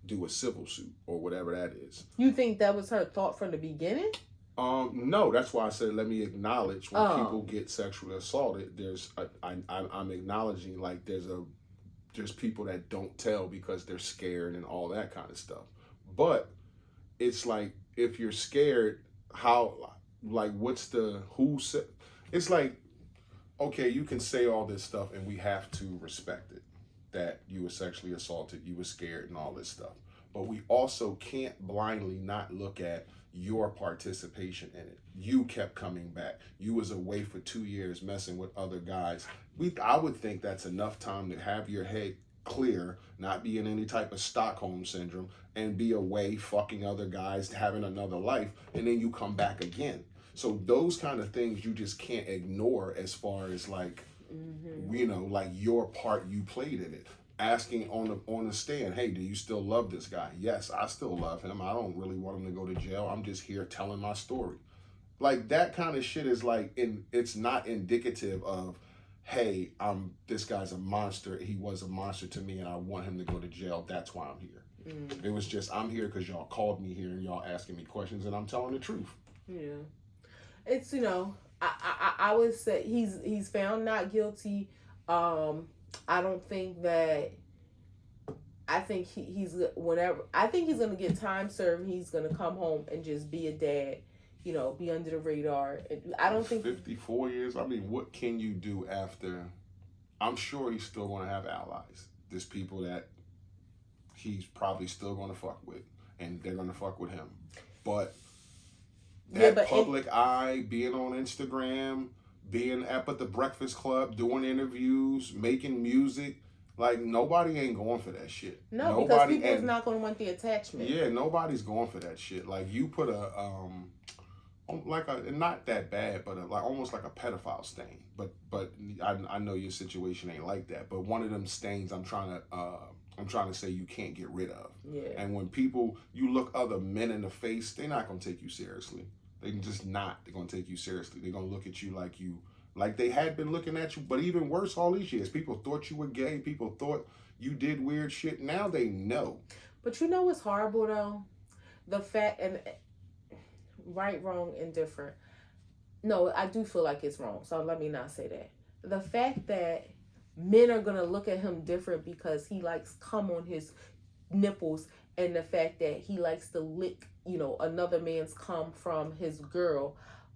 do a civil suit or whatever that is. You think that was her thought from the beginning? No, that's why I said let me acknowledge when people get sexually assaulted. I'm acknowledging, like, there's people that don't tell because they're scared and all that kind of stuff. But it's like, if you're scared, how, like, it's like, okay, you can say all this stuff and we have to respect it, that you were sexually assaulted, you were scared and all this stuff. But we also can't blindly not look at your participation in it. You kept coming back. You was away for 2 years messing with other guys. I would think that's enough time to have your head clear, not be in any type of Stockholm syndrome, and be away fucking other guys, having another life, and then you come back again. So those kind of things you just can't ignore, as far as like, like your part you played in it. Asking on the stand, hey, do you still love this guy? Yes, I still love him. I don't really want him to go to jail. I'm just here telling my story. Like, that kind of shit is like, it's not indicative of, hey, this guy's a monster. He was a monster to me and I want him to go to jail. That's why I'm here. It was just, I'm here because y'all called me here and y'all asking me questions and I'm telling the truth. Yeah. It's, I would say he's found not guilty. I don't think that. I think he's gonna get time served. He's gonna come home and just be a dad, be under the radar. I don't think 54 years. What can you do after? I'm sure he's still gonna have allies. There's people that he's probably still gonna fuck with, and they're gonna fuck with him. But that public eye, being on Instagram, being up at the Breakfast Club, doing interviews, making music, like, nobody ain't going for that shit. No, because people's not going to want the attachment. Yeah, nobody's going for that shit. Like, you put not that bad, but like almost like a pedophile stain. But I know your situation ain't like that. But one of them stains I'm trying to say you can't get rid of. Yeah. And when you look other men in the face, they're not going to take you seriously. They're just not. They're going to take you seriously. They're going to look at you like they had been looking at you, but even worse all these years. People thought you were gay. People thought you did weird shit. Now they know. But what's horrible, though? The fact, and right, wrong, indifferent. No, I do feel like it's wrong, so let me not say that. The fact that men are going to look at him different because he likes cum on his nipples, and the fact that he likes to lick, another man's cum from his girl,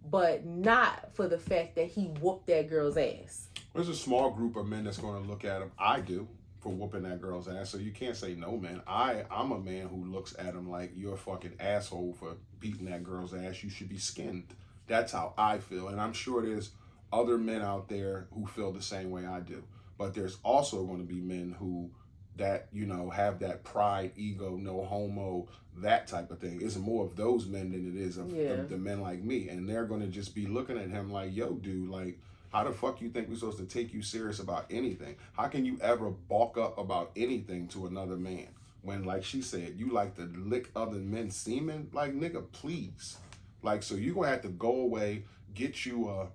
but not for the fact that he whooped that girl's ass. There's a small group of men that's going to look at him. I do, for whooping that girl's ass. So you can't say no, man. I'm a man who looks at him like, you're a fucking asshole for beating that girl's ass. You should be skinned. That's how I feel. And I'm sure there's other men out there who feel the same way I do. But there's also going to be men who that, you know, have that pride, ego, no homo, that type of thing. It's more of those men than it is of the men like me. And they're going to just be looking at him like, yo, dude, like, how the fuck you think we're supposed to take you serious about anything? How can you ever balk up about anything to another man? When, like she said, you like to lick other men's semen? Like, nigga, please. Like, so you're going to have to go away, get you a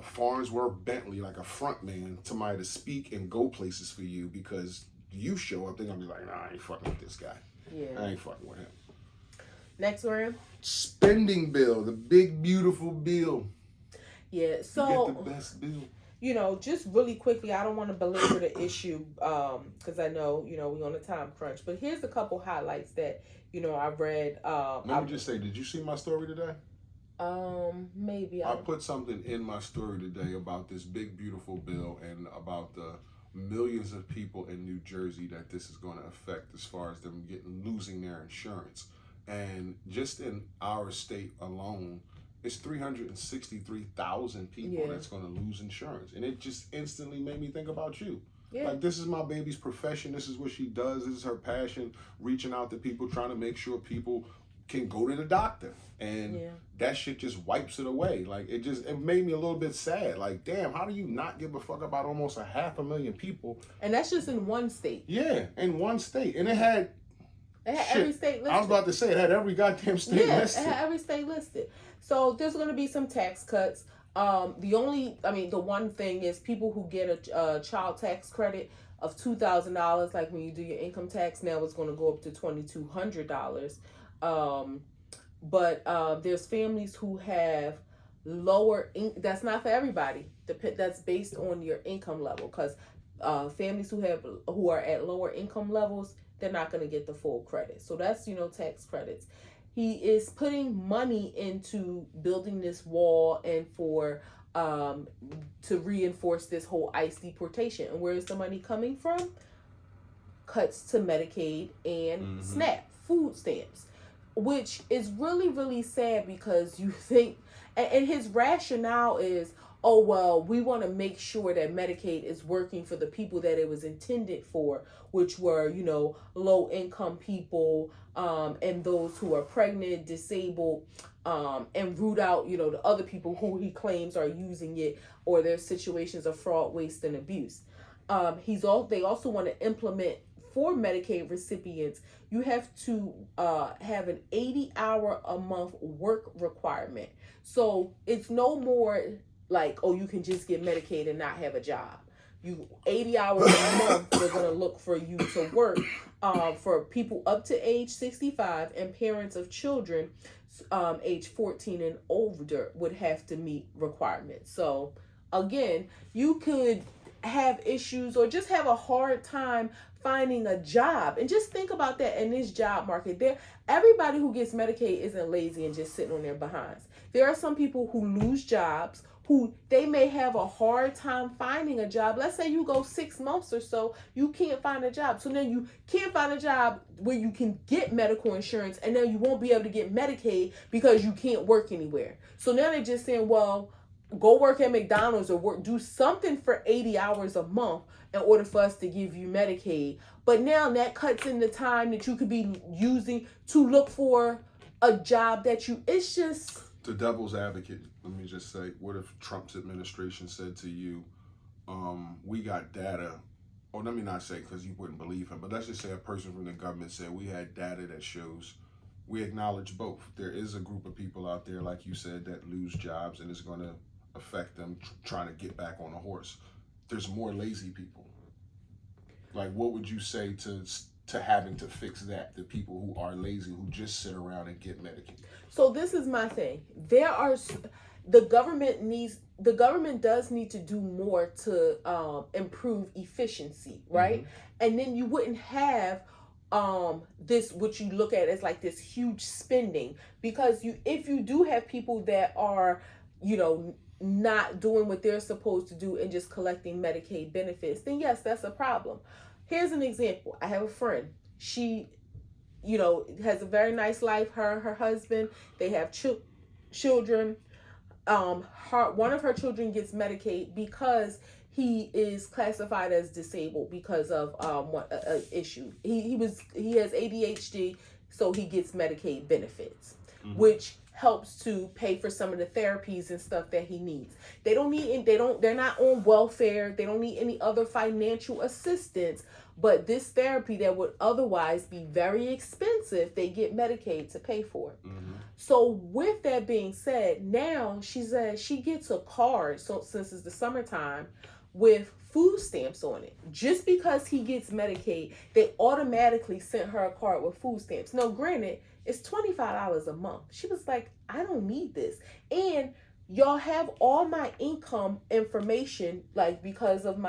Farnsworth Bentley, like a front man, somebody to speak and go places for you, because you show up, they're going to be like, nah, I ain't fucking with this guy. Yeah. I ain't fucking with him. Next round. Spending bill, the big, beautiful bill. Yeah, so... You get the best bill. You know, just really quickly, I don't want to belabor the issue because I know, you know, we're on a time crunch. But here's a couple highlights that, you know, I read. Let me just say, did you see my story today? Maybe. I put something in my story today about this big, beautiful bill and about the millions of people in New Jersey that this is going to affect as far as them losing their insurance. And just in our state alone, it's 363,000 people that's going to lose insurance. And it just instantly made me think about you. Yeah. Like, this is my baby's profession. This is what she does. This is her passion, reaching out to people, trying to make sure people can go to the doctor. And that shit just wipes it away. Like, it made me a little bit sad. Like, damn, how do you not give a fuck about almost 500,000 people? And that's just in one state. Yeah, in one state. And it had every state listed. I was about to say, it had every goddamn state listed. Yeah, it had every state listed. So there's going to be some tax cuts. The one thing is people who get a child tax credit of $2,000, like when you do your income tax, now it's going to go up to $2,200. But there's families who have lower, that's not for everybody. That's based on your income level, because families who are at lower income levels, they're not going to get the full credit. So that's, you know, tax credits. He is putting money into building this wall and for to reinforce this whole ICE deportation. And where is the money coming from? Cuts to Medicaid and SNAP, food stamps, which is really, really sad, because you think, and his rationale is, oh, well, we want to make sure that Medicaid is working for the people that it was intended for, which were, you know, low income people, and those who are pregnant, disabled, and root out, you know, the other people who he claims are using it, or their situations of fraud, waste, and abuse. They also want to implement, for Medicaid recipients, you have to have an 80-hour-a-month work requirement. So it's no more like, oh, you can just get Medicaid and not have a job. 80 hours a month, they're going to look for you to work. For people up to age 65 and parents of children age 14 and older would have to meet requirements. So again, you could have issues or just have a hard time finding a job. And just think about that in this job market. Everybody who gets Medicaid isn't lazy and just sitting on their behinds. There are some people who lose jobs, who they may have a hard time finding a job. Let's say you go 6 months or so, you can't find a job. So then you can't find a job where you can get medical insurance, and then you won't be able to get Medicaid because you can't work anywhere. So now they're just saying, well, go work at McDonald's or do something for 80 hours a month in order for us to give you Medicaid. But now that cuts in the time that you could be using to look for a job it's just... The devil's advocate, let me just say, what if Trump's administration said to you, we got data, or let me not say because you wouldn't believe him, but let's just say a person from the government said we had data that shows, we acknowledge both. There is a group of people out there, like you said, that lose jobs, and it's going to affect them trying to get back on a horse. There's more lazy people. Like, what would you say to having to fix that? The people who are lazy, who just sit around and get Medicaid. So this is my thing. The government does need to do more to improve efficiency, right? And then you wouldn't have this, what you look at as like this huge spending, because if you do have people that are, you know, not doing what they're supposed to do and just collecting Medicaid benefits, then yes, that's a problem. Here's an example. I have a friend. She, you know, has a very nice life. Her husband, they have children. One of her children gets Medicaid because he is classified as disabled because of an issue. He has ADHD, so he gets Medicaid benefits, which helps to pay for some of the therapies and stuff that he needs. They're not on welfare. They don't need any other financial assistance. But this therapy that would otherwise be very expensive, they get Medicaid to pay for it. So with that being said, now she says she gets a card, so since it's the summertime, with food stamps on it. Just because he gets Medicaid, they automatically sent her a card with food stamps. Now, granted, it's $25 a month. She was like, I don't need this. And y'all have all my income information, like because of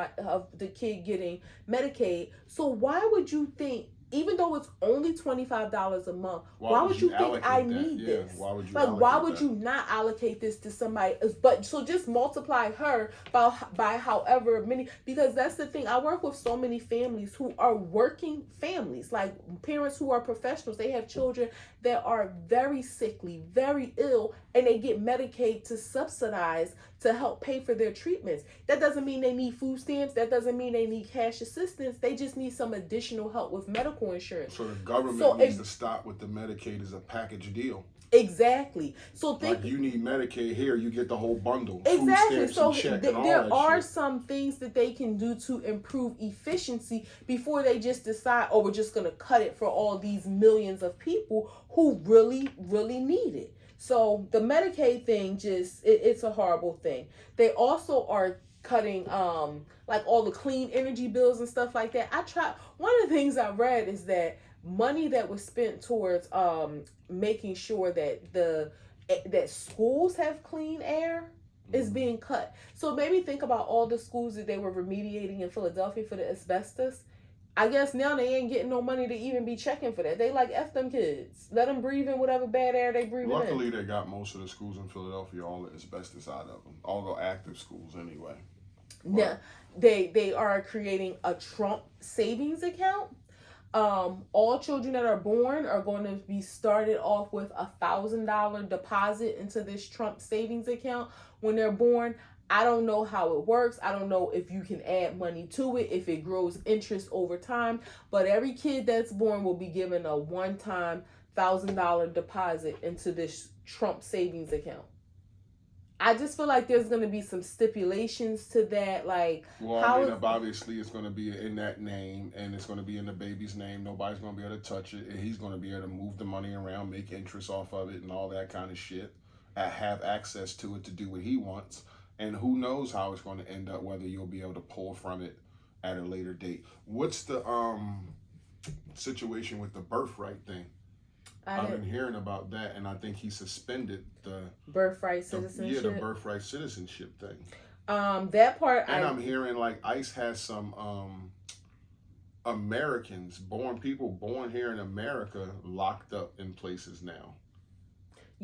the kid getting Medicaid. So why would you think, even though it's only $25 a month, why would you think I need this? Why would you not allocate this to somebody else? But so just multiply her by however many, because that's the thing. I work with so many families who are working families, like parents who are professionals. They have children that are very sickly, very ill, and they get Medicaid to subsidize to help pay for their treatments. That doesn't mean they need food stamps. That doesn't mean they need cash assistance. They just need some additional help with medical insurance. So the government needs to stop with the Medicaid as a package deal. Exactly. So like you need Medicaid here, you get the whole bundle. Exactly. So there are shit. some things that they can do to improve efficiency before they just decide, oh, we're just going to cut it for all these millions of people who really, really need it. So the Medicaid thing, it's a horrible thing. They also are cutting like all the clean energy bills and stuff like that. One of the things I read is that money that was spent towards making sure that schools have clean air is being cut. So maybe think about all the schools that they were remediating in Philadelphia for the asbestos. I guess now they ain't getting no money to even be checking for that. They like, F them kids. Let them breathe in whatever bad air they breathe in. Luckily, they got most of the schools in Philadelphia, all the asbestos out of them. All the active schools anyway. Now, they are creating a Trump savings account. All children that are born are going to be started off with $1,000 deposit into this Trump savings account when they're born. I don't know how it works. I don't know if you can add money to it, if it grows interest over time, but every kid that's born will be given a one-time $1,000 deposit into this Trump savings account. I just feel like there's going to be some stipulations to that. Like, obviously it's going to be in that name, and it's going to be in the baby's name. Nobody's going to be able to touch it, and he's going to be able to move the money around, make interest off of it, and all that kind of shit. Have access to it to do what he wants. And who knows how it's going to end up, whether you'll be able to pull from it at a later date. What's the situation with the birthright thing? I've been hearing about that, and I think he suspended the birthright citizenship. The birthright citizenship thing. That part. And I'm hearing like ICE has some people born here in America locked up in places now.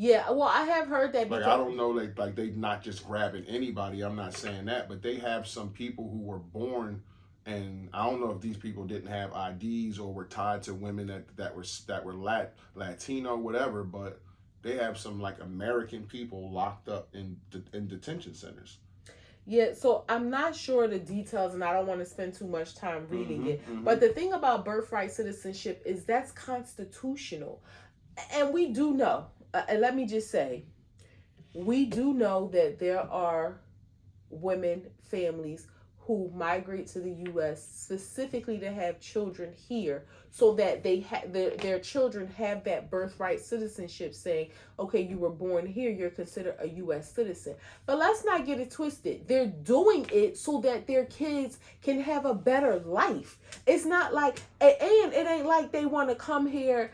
Yeah, well, I have heard that. Like, I don't know, like they not just grabbing anybody. I'm not saying that, but they have some people who were born, and I don't know if these people didn't have IDs or were tied to women that were Latino, whatever. But they have some like American people locked up in detention centers. Yeah, so I'm not sure the details, and I don't want to spend too much time reading it. But the thing about birthright citizenship is that's constitutional, and we do know. And let me just say, we do know that there are women, families who migrate to the U.S. specifically to have children here, so that their children have that birthright citizenship, saying, okay, you were born here, you're considered a U.S. citizen. But let's not get it twisted. They're doing it so that their kids can have a better life. It's not like, and it ain't like they want to come here,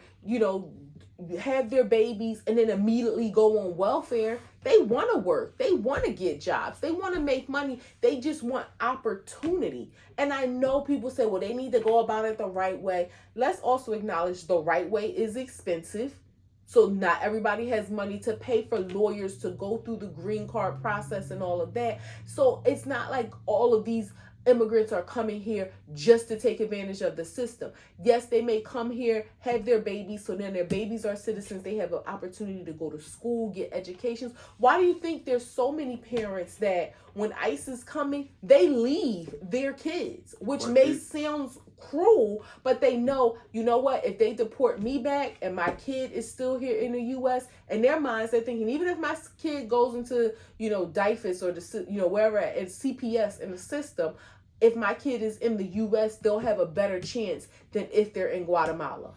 have their babies and then immediately go on welfare. They want to work. They want to get jobs. They want to make money. They just want opportunity. And I know people say, well, they need to go about it the right way. Let's also acknowledge the right way is expensive. So not everybody has money to pay for lawyers to go through the green card process and all of that. So it's not like all of these immigrants are coming here just to take advantage of the system. Yes, they may come here, have their babies, so then their babies are citizens. They have an opportunity to go to school, get educations. Why do you think there's so many parents that when ICE is coming, they leave their kids, which sound cruel, but they know, you know what, if they deport me back and my kid is still here in the U.S., in their minds, they're thinking, even if my kid goes into, DIFUS or the, wherever at CPS in the system, if my kid is in the U.S., they'll have a better chance than if they're in Guatemala.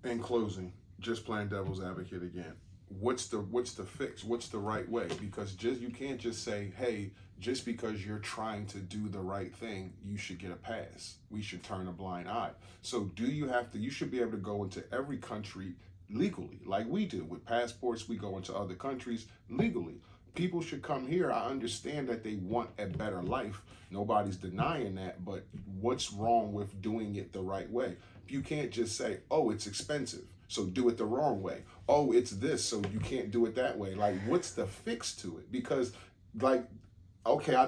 In closing, just playing devil's advocate again. What's the fix? What's the right way? Because you can't just say, hey, just because you're trying to do the right thing, you should get a pass. We should turn a blind eye. So you should be able to go into every country legally, like we do. With passports, we go into other countries legally. People should come here. I understand that they want a better life. Nobody's denying that, but what's wrong with doing it the right way? You can't just say, oh, it's expensive, so do it the wrong way. Oh, it's this, so you can't do it that way. Like, what's the fix to it? Because, like, okay, I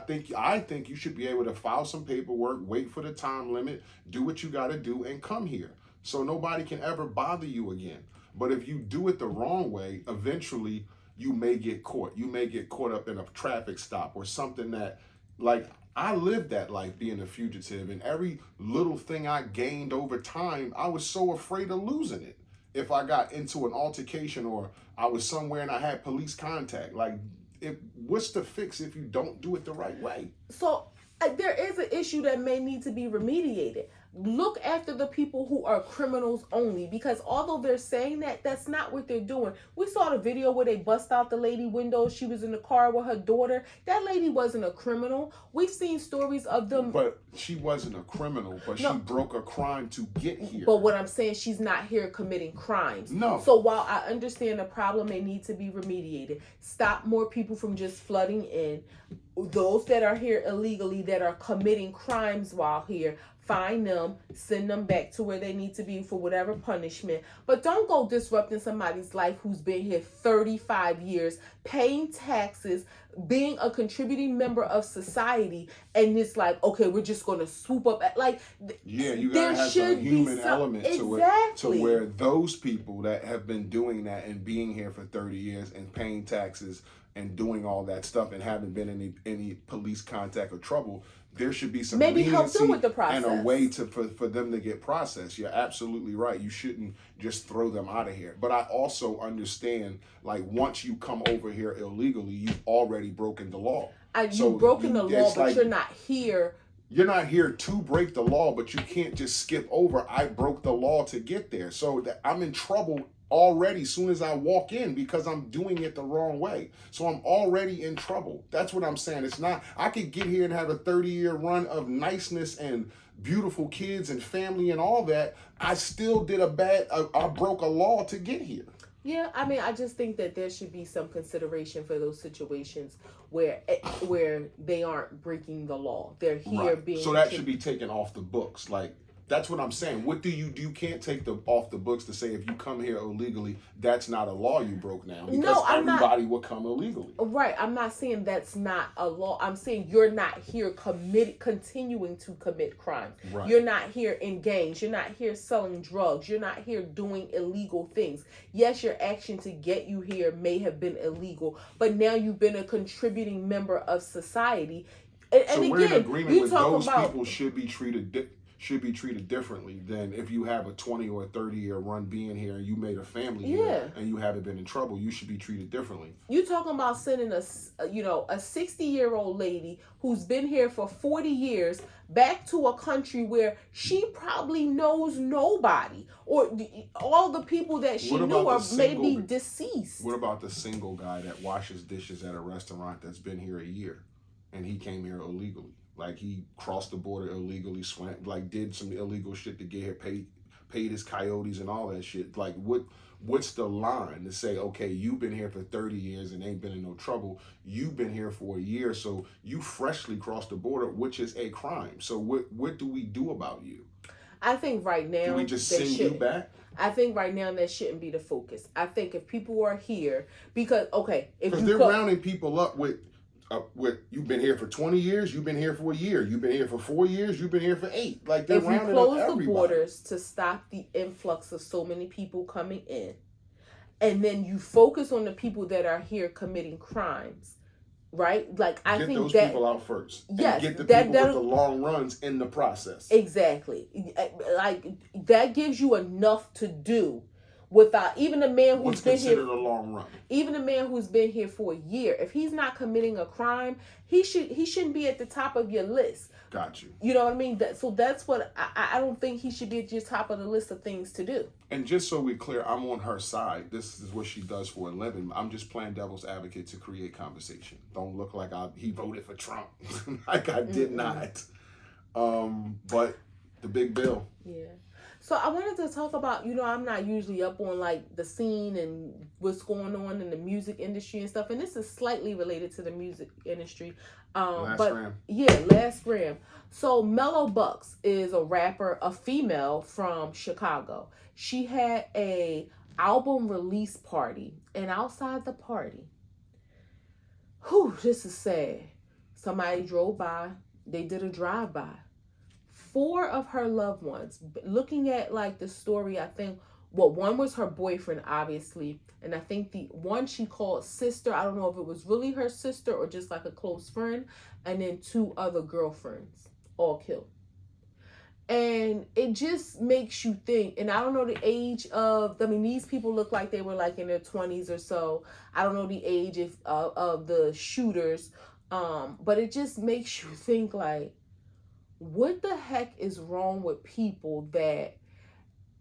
think you should be able to file some paperwork, wait for the time limit, do what you got to do, and come here. So nobody can ever bother you again. But if you do it the wrong way, eventually you may get caught. You may get caught up in a traffic stop or something that, like, I lived that life being a fugitive, and every little thing I gained over time, I was so afraid of losing it. If I got into an altercation or I was somewhere and I had police contact, like, what's the fix if you don't do it the right way? So there is an issue that may need to be remediated. Look after the people who are criminals only, because although they're saying that, that's not what they're doing. We saw the video where they bust out the lady window. She was in the car with her daughter. That lady wasn't a criminal. We've seen stories of them. But she wasn't a criminal, but she broke a crime to get here. But what I'm saying, she's not here committing crimes. No. So while I understand the problem may need to be remediated, stop more people from just flooding in. Those that are here illegally, that are committing crimes while here, find them, send them back to where they need to be for whatever punishment. But don't go disrupting somebody's life who's been here 35 years, paying taxes, being a contributing member of society, and it's like, okay, we're just going to swoop up. Like, yeah, you got to have a human element to it, to where those people that have been doing that and being here for 30 years and paying taxes and doing all that stuff and haven't been any police contact or trouble, there should be some maybe help them with the process and a way for them to get processed. You're absolutely right. You shouldn't just throw them out of here. But I also understand, like, once you come over here illegally, you've already broken the law. You've broken the law, but you're not here. You're not here to break the law, but you can't just skip over, I broke the law to get there. So that I'm in trouble already as soon as I walk in because I'm doing it the wrong way. So I'm already in trouble. That's what I'm saying. It's not, I could get here and have a 30-year run of niceness and beautiful kids and family and all that. I still did I broke a law to get here. Yeah, I mean, I just think that there should be some consideration for those situations where they aren't breaking the law. They're here being... So that should be taken off the books. Like, that's what I'm saying. What do? You can't take off the books to say if you come here illegally, that's not a law you broke now. Because everybody will come illegally. Right. I'm not saying that's not a law. I'm saying you're not here continuing to commit crimes. Right. You're not here in gangs. You're not here selling drugs. You're not here doing illegal things. Yes, your action to get you here may have been illegal, but now you've been a contributing member of society. And we're again, in agreement with those about, people should be treated differently than if you have a 20 or a 30-year run being here and you made a family here and you haven't been in trouble. You should be treated differently. You talking about sending a 60-year-old lady who's been here for 40 years back to a country where she probably knows nobody, or all the people that she knew are maybe deceased. What about the single guy that washes dishes at a restaurant that's been here a year and he came here illegally? Like, he crossed the border illegally, did some illegal shit to get here, paid his coyotes and all that shit. Like, what's the line to say, okay, you've been here for 30 years and ain't been in no trouble. You've been here for a year, so you freshly crossed the border, which is a crime. So what do we do about you? I think right now... Do we just send you back? I think right now that shouldn't be the focus. I think if people are here, because they're rounding people up with You've been here for 20 years, you've been here for a year, you've been here for 4 years, you've been here for 8. Like, they're if you rounding up close everybody. the borders to stop the influx of so many people coming in, and then you focus on the people that are here committing crimes, right? Like, I get think those that people out first. yes, and get the people with the long runs in the process. Exactly. Like, that gives you enough to do without even a man who's been here. Considered a long run. Even a man who's been here for a year, if he's not committing a crime, he shouldn't be at the top of your list. Got you. You know what I mean? So that's what I don't think he should be at your top of the list of things to do. And just so we're clear, I'm on her side. This is what she does for a living. I'm just playing devil's advocate to create conversation. Don't look like he voted for Trump. Like, I did not. But the big bill. Yeah. So I wanted to talk about, I'm not usually up on like the scene and what's going on in the music industry and stuff. And this is slightly related to the music industry. Last Gram. So Mellow Bucks is a rapper, a female from Chicago. She had a album release party, and outside the party, this is sad. Somebody drove by. They did a drive-by. 4 of her loved ones, looking at like the story, I think, one was her boyfriend, obviously. And I think the one she called sister, I don't know if it was really her sister or just like a close friend. And then 2 other girlfriends, all killed. And it just makes you think, and I don't know the age of, these people look like they were like in their 20s or so. I don't know the age of the shooters. But it just makes you think like, what the heck is wrong with people that,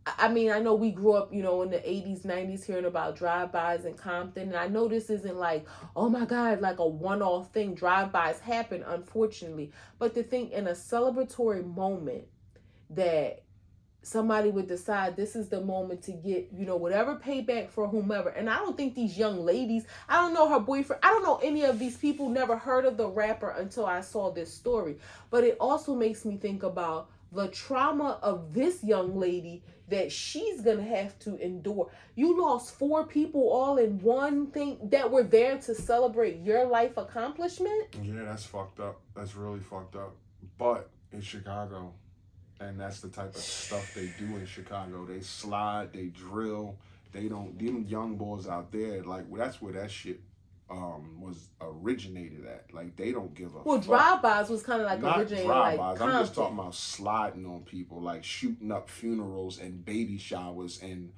I know we grew up, in the 80s, 90s hearing about drive-bys in Compton. And I know this isn't like, oh my God, like a one-off thing. Drive-bys happen, unfortunately. But to think in a celebratory moment that somebody would decide this is the moment to get, whatever payback for whomever. And I don't think these young ladies, I don't know her boyfriend, I don't know any of these people, never heard of the rapper until I saw this story. But it also makes me think about the trauma of this young lady that she's going to have to endure. You lost 4 people all in one thing that were there to celebrate your life accomplishment. Yeah, that's fucked up. That's really fucked up. But it's Chicago. And that's the type of stuff they do in Chicago. They slide, they drill. Them young boys out there, like, that's where that shit was originated at. Like, they don't give a fuck. Drive-bys was kind of like not originated drive-bys. like I'm just talking about sliding on people, like shooting up funerals and baby showers and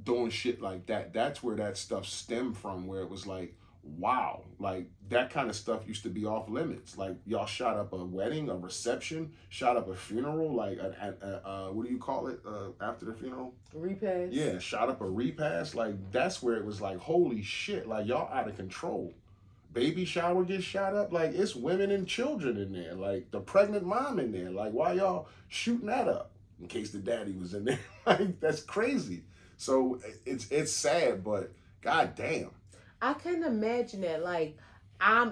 doing shit like that. That's where that stuff stemmed from, where it was like, wow, like that kind of stuff used to be off limits. Like, y'all shot up a wedding, a reception, shot up a funeral, like what do you call it after the funeral? Repast. Yeah, shot up a repast. Like, that's where it was like, holy shit, like y'all out of control. Baby shower gets shot up, like it's women and children in there, like the pregnant mom in there. Like, why y'all shooting that up? In case the daddy was in there. Like, that's crazy. So it's sad, but goddamn. I can imagine that, like,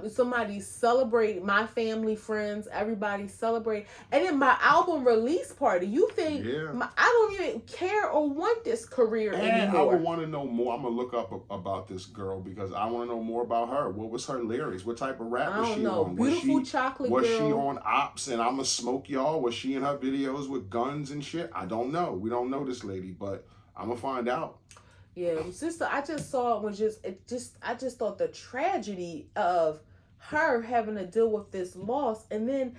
somebody celebrate, my family, friends, everybody celebrate, and then my album release party. You think I don't even care or want this career anymore? I would want to know more. I'm gonna look up about this girl because I want to know more about her. What was her lyrics? What type of rap was she on? Beautiful chocolate girl. Was she on Ops and I'ma smoke y'all? Was she in her videos with guns and shit? I don't know. We don't know this lady, but I'm gonna find out. Yeah, it was just, I just saw it was I just thought the tragedy of her having to deal with this loss. And then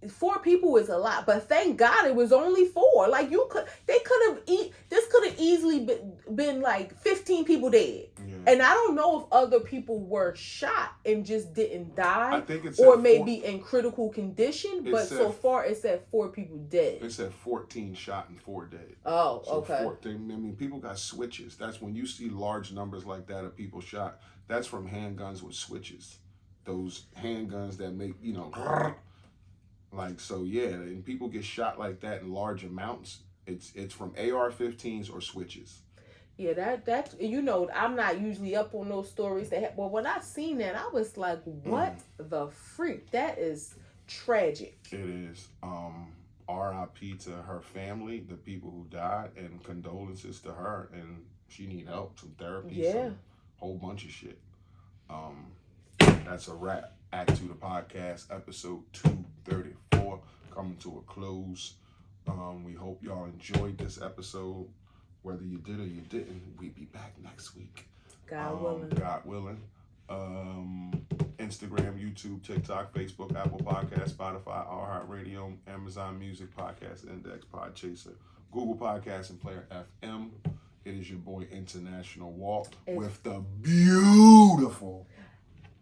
4 people is a lot, but thank God it was only 4. Like, this could have easily been like 15 people dead. Yeah. And I don't know if other people were shot and just didn't die, I think it's or maybe in critical condition. But so far it said 4 people dead. It said 14 shot and 4 dead. Oh, so okay. 14, people got switches. That's when you see large numbers like that of people shot. That's from handguns with switches. Those handguns that make, like, so yeah, and people get shot like that in large amounts. It's from AR-15s or switches. Yeah, that I'm not usually up on those stories. But when I seen that, I was like, what the freak? That is tragic. It is. R.I.P. to her family, the people who died, and condolences to her. And she need help, some therapy, some whole bunch of shit. That's a wrap. A2TP podcast, episode 234, coming to a close. We hope y'all enjoyed this episode. Whether you did or you didn't, we'll be back next week. God willing. God willing. Instagram, YouTube, TikTok, Facebook, Apple Podcasts, Spotify, iHeartRadio, Amazon Music, Podcast Index, Podchaser, Google Podcasts, and Player FM. It is your boy International Walk with the beautiful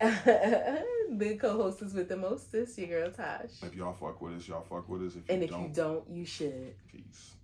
the co-hostess with the mostest, your girl Tosh. If y'all fuck with us, y'all fuck with us. If you don't, you should. Peace.